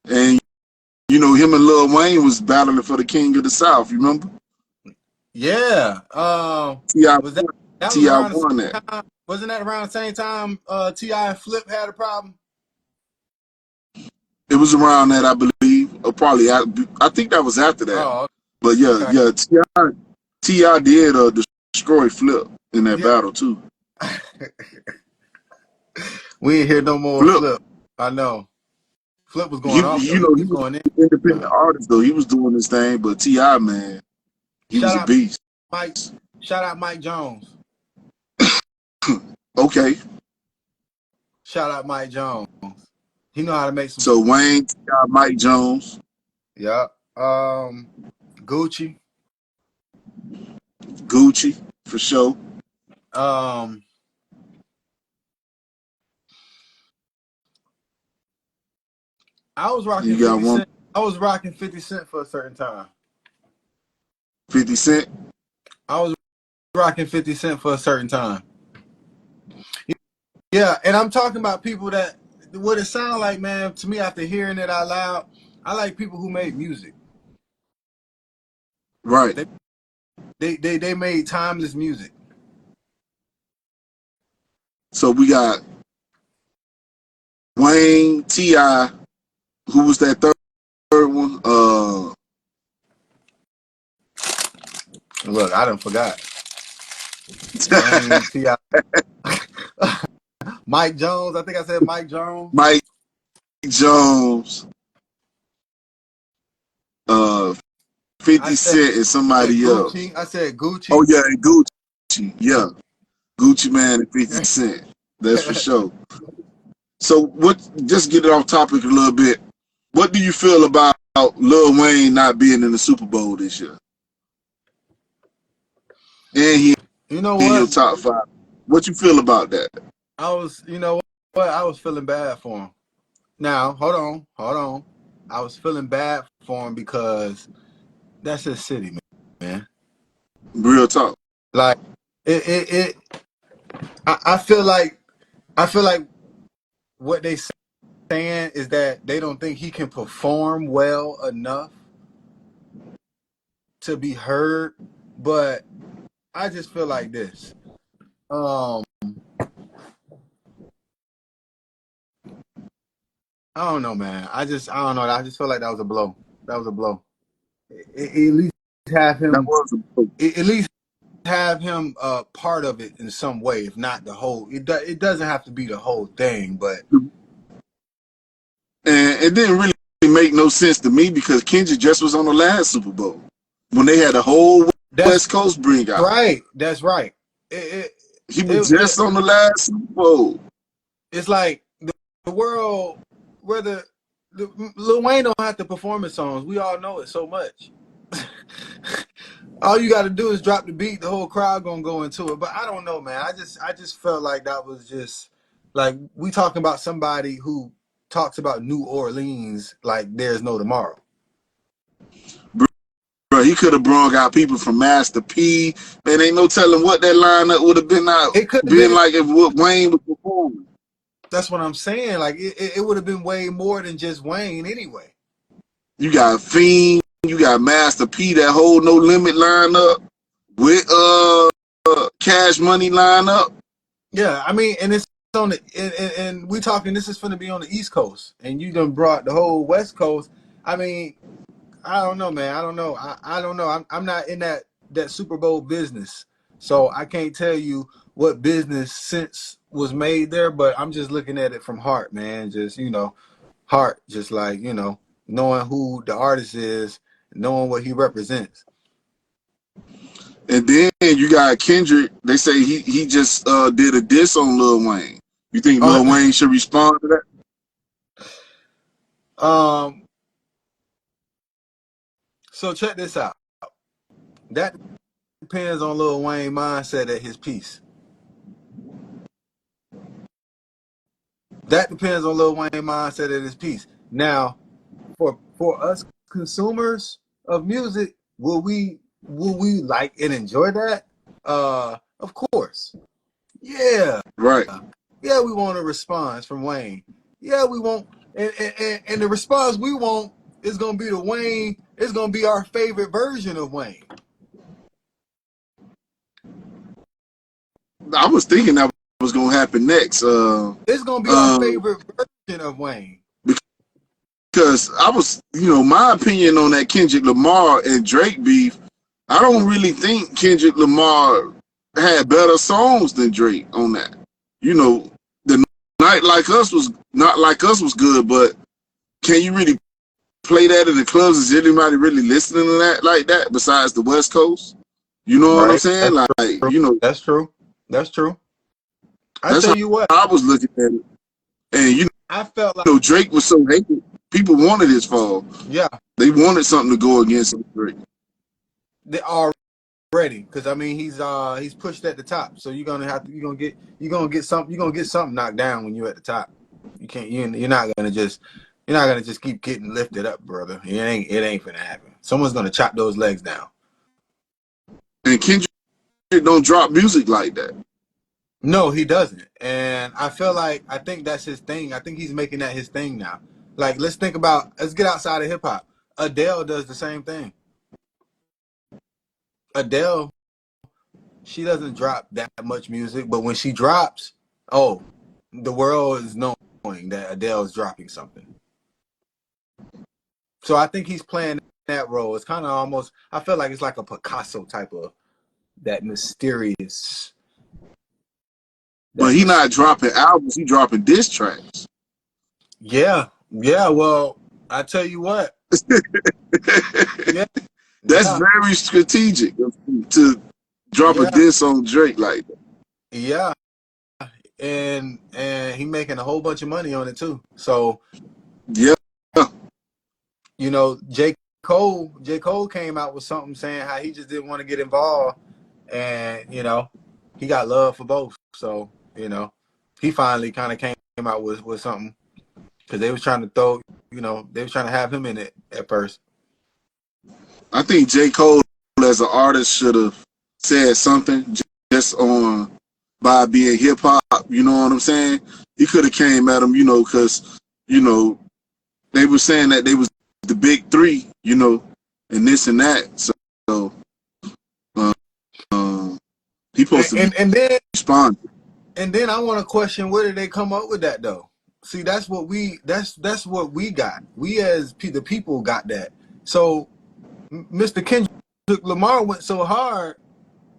And you know, him and Lil Wayne was battling for the King of the South. You remember? Yeah. T.I. Was that was T.I. around the won same that. time? Wasn't that around the same time T.I. and Flip had a problem? It was around that, I believe. Or probably, I think that was after that. Oh, But yeah, okay. yeah. T.I. did destroy Flip in that Yeah. battle too. We ain't hear no more Flip. I know. Flip was going off though. You He know, he was was going in. an independent artist though. He was doing his thing, but T.I., man, he was a beast. Shout out Mike Jones. Okay. Shout out Mike Jones. He know how to make some. So Wayne, T.I., Mike Jones. Yeah. Gucci. Gucci, for sure. I was rocking You got 50 Cent. I was rocking 50 Cent for a certain time. 50 Cent? I was rocking 50 Cent for a certain time. Yeah, and I'm talking about people that, what it sounds like, man, to me after hearing it out loud, I like people who made music. Right. They made timeless music. So we got Wayne, T.I., who was that third one? Look, I done forgot. Wayne, T.I. Mike Jones. I think I said Mike Jones. Mike Jones. 50 Cent and somebody Gucci. else. I said Gucci. Oh yeah, and Gucci. Yeah. Gucci Man and 50 Cent. That's for sure. So just get it off topic a little bit. What do you feel about Lil Wayne not being in the Super Bowl this year? And he You know in your what? top 5. What you feel about that? I was feeling bad for him. Now, hold on. I was feeling bad for him because that's his city, man. Real talk. Like I feel like what they saying is that they don't think he can perform well enough to be heard, but I just feel like this. I don't know, man. I don't know. I just feel like that was a blow. That was a blow. At least have him. That was a blow. At least have him part of it in some way, if not the whole. It doesn't have to be the whole thing, but. And it didn't really make no sense to me because Kendrick just was on the last Super Bowl when they had the whole West Coast bring out. Right. That's right. He was just on the last Super Bowl. It's like the world, whether Lil Wayne don't have to perform his songs. We all know it so much. All you got to do is drop the beat. The whole crowd gonna go into it. But I don't know, man. I just felt like that was just like we talking about somebody who talks about New Orleans like there's no tomorrow. Bro, he could have brought out people from Master P. Man, ain't no telling what that lineup would have been out. It could have been like if Wayne was performing. That's what I'm saying. Like it would have been way more than just Wayne anyway. You got Fiend, you got Master P, that whole No Limit lineup with Cash Money lineup. Yeah, I mean, and it's on the and we talking. This is going to be on the East Coast, and you done brought the whole West Coast. I mean, I don't know, man. I don't know. I don't know. I'm not in that Super Bowl business, so I can't tell you what business sense was made there. But I'm just looking at it from heart, man. Just heart. Just like knowing who the artist is, knowing what he represents. And then you got Kendrick. They say he just did a diss on Lil Wayne. You think Lil Wayne should respond to that? So check this out. That depends on Lil Wayne's mindset at his piece. That depends on Lil Wayne's mindset at his piece. Now, for us consumers of music, will we like and enjoy that? Of course. Yeah. Right. Yeah, we want a response from Wayne. Yeah, we want, and the response we want is gonna be the Wayne. It's gonna be our favorite version of Wayne. I was thinking that was gonna happen next. It's gonna be our favorite version of Wayne. Because I was, my opinion on that Kendrick Lamar and Drake beef, I don't really think Kendrick Lamar had better songs than Drake on that. The Night Like Us was Not Like Us was good, but can you really play that in the clubs? Is anybody really listening to that like that besides the West Coast? You know what I'm saying? That's true. That's true. I That's tell you what, I was looking at it. And I felt like Drake was so hated. People wanted his fall. Yeah. They wanted something to go against Drake. They already, because I mean he's pushed at the top. So you're gonna get something knocked down when you're at the top. You're not gonna just keep getting lifted up, brother. It ain't gonna happen. Someone's gonna chop those legs down. And Kendrick don't drop music like that. No, he doesn't. And I think that's his thing. I think he's making that his thing now. Like, let's get outside of hip hop. Adele does the same thing. Adele, she doesn't drop that much music, but when she drops, the world is knowing that Adele is dropping something. So I think he's playing that role. It's kind of almost, I feel like it's like a Picasso type of that mysterious. But he's not dropping albums, he's dropping diss tracks. Yeah. Well, I tell you what. That's very strategic to drop a diss on Drake like that. Yeah. And he making a whole bunch of money on it too. So yeah. J. Cole came out with something saying how he just didn't want to get involved, and he got love for both. So he finally kind of came out with something, because they was trying to they was trying to have him in it at first. I think J. Cole as an artist should have said something just by being hip hop. You know what I'm saying? He could have came at him, because they were saying that they was the big three, and this and that. So he supposed to then respond. And then I want to question, where did they come up with that though? See, that's what we got. We as the people got that. So Mr. Kendrick Lamar went so hard.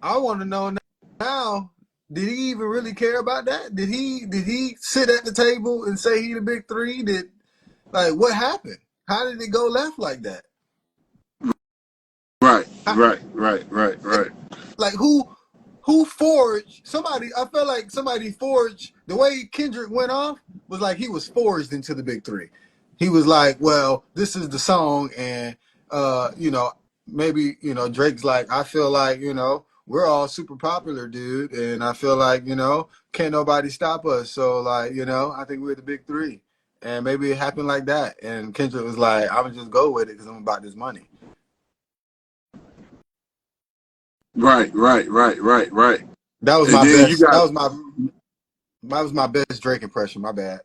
I want to know now, did he even really care about that? Did he sit at the table and say he the big three? What happened? How did it go left like that? Right. Like who forged somebody? I felt like somebody forged the way Kendrick went off was like he was forged into the big three. He was like, well, this is the song, and maybe Drake's like, I feel like we're all super popular, dude, and I feel like can't nobody stop us. So I think we're the big three, and maybe it happened like that. And Kendrick was like, I'm gonna just go with it because I'm about this money. Right. That was my best. That was my best Drake impression. My bad.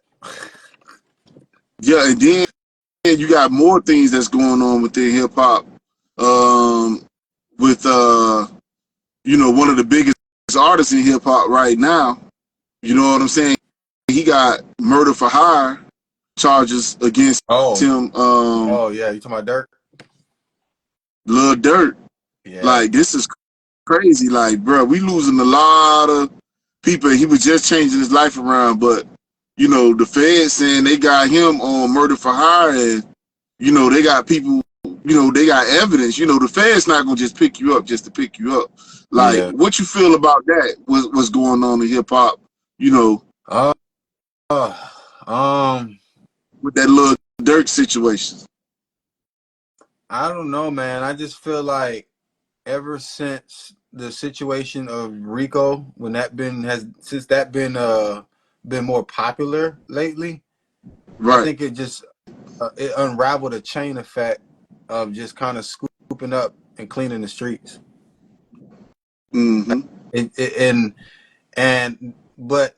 Yeah, and then you got more things that's going on within hip hop. With one of the biggest artists in hip hop right now. You know what I'm saying? He got murder for hire charges against him. You talking about Dirk? Lil Durk. Yeah. Like, this is crazy. Like, bro, we losing a lot of people. He was just changing his life around, but the feds saying they got him on murder for hire, and they got people. They got evidence. The feds not gonna just pick you up just to pick you up. Like, what you feel about that? What's going on in hip hop? With that Lil Durk situation. I don't know, man. I just feel like ever since the situation of Rico, when that been more popular lately, right. I think it just it unraveled a chain effect of just kind of scooping up and cleaning the streets. Mm-hmm. But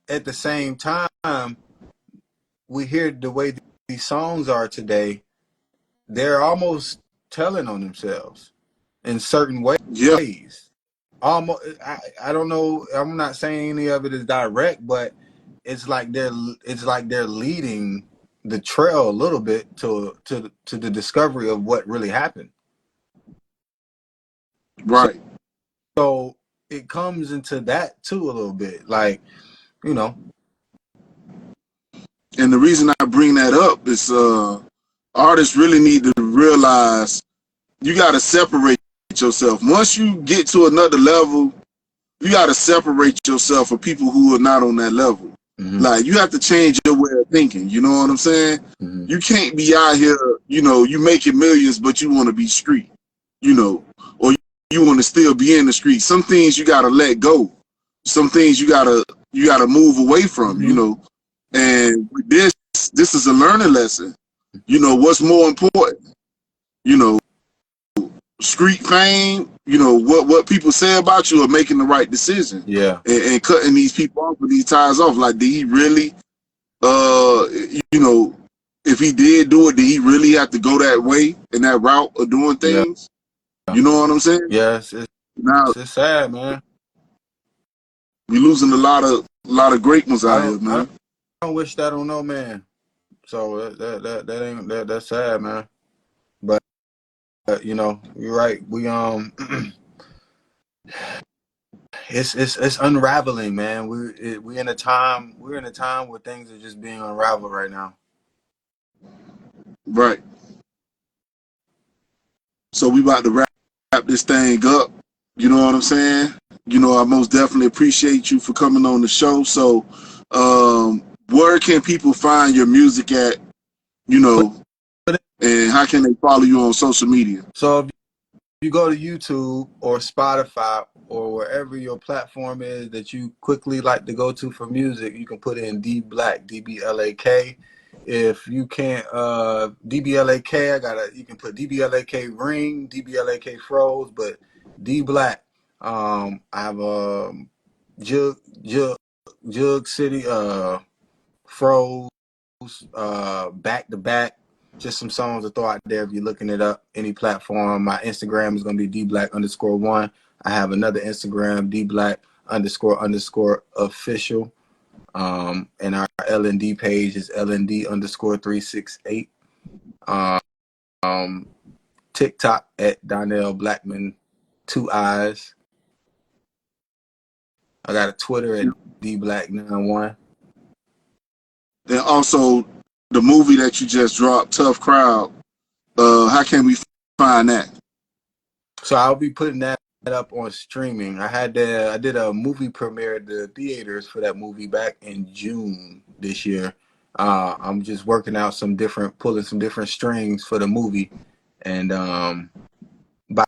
at the same time, we hear the way these songs are today. They're almost telling on themselves in certain Yeah. ways. Almost, I don't know. I'm not saying any of it is direct, but it's like they're leading the trail a little bit to the discovery of what really happened. Right. So it comes into that too a little bit, like, you know. And the reason I bring that up is artists really need to realize you got to separate yourself. Once you get to another level, you got to separate yourself from people who are not on that level. Mm-hmm. Like, you have to change your way of thinking. You know what I'm saying? Mm-hmm. You can't be out here, you know, you making millions, but you want to be street, you know, or you want to still be in the street. Some things you got to let go. Some things you got to move away from, Mm-hmm. you know. And with this is a learning lesson. You know, what's more important? You know, street fame, you know, what people say about you, or making the right decision. Yeah. And cutting these people off with these ties off. Like, did he really, you know, if he did do it, did he really have to go that way and that route of doing things? Yeah. You know what I'm saying? Yes. Now, It's sad, man. we losing a lot of great ones out here, man. I don't wish that on no man. So that's sad, man. But you know, you're right. We it's unraveling, man. We're in a time where things are just being unraveled right now. Right. So we about to wrap this thing up. You know what I'm saying? You know, I most definitely appreciate you for coming on the show. So, where can people find your music at? You know, and how can they follow you on social media? So if you go to YouTube or Spotify or wherever your platform is that you quickly like to go to for music, you can put in Dblak, Dblak. If you can't Dblak, you can put Dblak Ring, Dblak Froze, but Dblak. I have Jug City, Froze, Back to Back. Just some songs to throw out there if you're looking it up. Any platform. My Instagram is going to be Dblak_1. I have another Instagram, Dblak__official. And our LND page is LND_368. TikTok at Donnell Blackman 2 eyes. I got a Twitter at Dblak91. And also the movie that you just dropped, Tough Crowd. How can we find that? So I'll be putting that up on streaming. I did a movie premiere at the theaters for that movie back in June this year. I'm just working out pulling some different strings for the movie, and by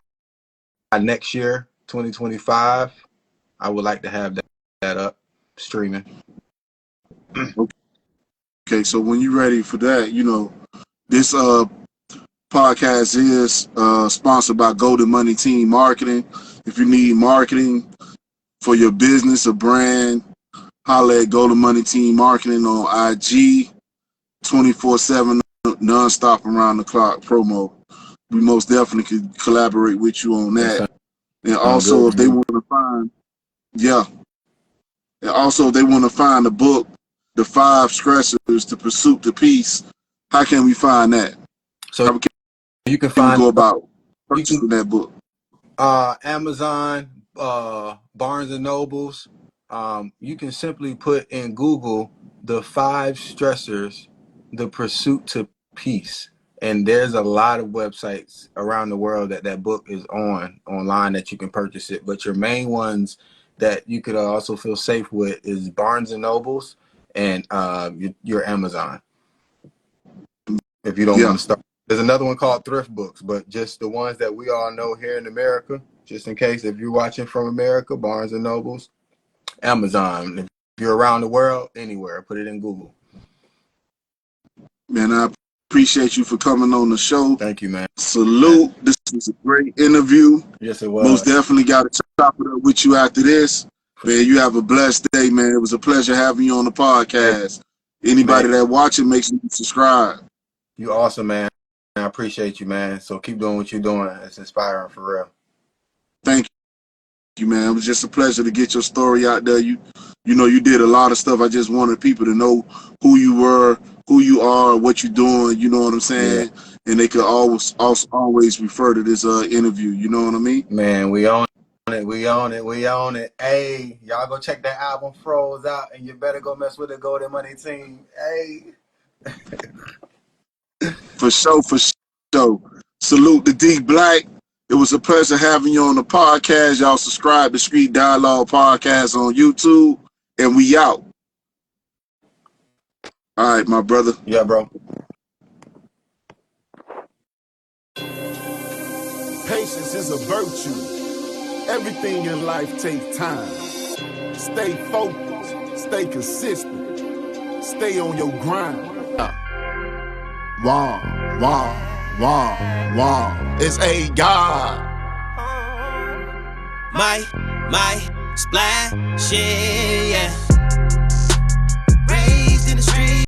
next year, 2025, I would like to have that up streaming. Okay, so when you're ready for that, you know, this podcast is sponsored by Golden Money Team Marketing. If you need marketing for your business or brand, holla at Golden Money Team Marketing on IG, 24/7, non-stop, around the clock promo. We most definitely could collaborate with you on that. And also, if they want to find, and also if they want to find the book, The 5 Stressors to Pursuit to Peace, how can we find that? So you can go about purchasing that book. Amazon, Barnes and Nobles. You can simply put in Google The 5 Stressors, The Pursuit to Peace. And there's a lot of websites around the world that book is online that you can purchase it. But your main ones that you could also feel safe with is Barnes and Nobles and your Amazon. If you don't want to start. There's another one called Thrift Books, but just the ones that we all know here in America, just in case if you're watching from America, Barnes and Nobles, Amazon. If you're around the world, anywhere, put it in Google. Man, I appreciate you for coming on the show. Thank you, man. Salute. This was a great interview. Yes, it was. Most definitely got to chop it up with you after this. Man, you have a blessed day, man. It was a pleasure having you on the podcast. Anybody that watching, make sure you subscribe. You awesome, man. I appreciate you, man. So keep doing what you're doing. It's inspiring for real. Thank you, man. It was just a pleasure to get your story out there. You know, you did a lot of stuff. I just wanted people to know who you were, who you are, what you're doing. You know what I'm saying? Yeah. And they could always refer to this interview. You know what I mean? Man, we own it. We own it. We own it. Hey, y'all go check that album Froze out, and you better go mess with the Golden Money team. Hey. For sure, for sure. Salute to Dblak. It was a pleasure having you on the podcast. Y'all subscribe to Street Dialogue Podcast on YouTube, and we out. All right, my brother. Yeah, bro. Patience is a virtue. Everything in life takes time. Stay focused. Stay consistent. Stay on your grind. Wow, wow, wow, wow. It's a God. My splash, yeah.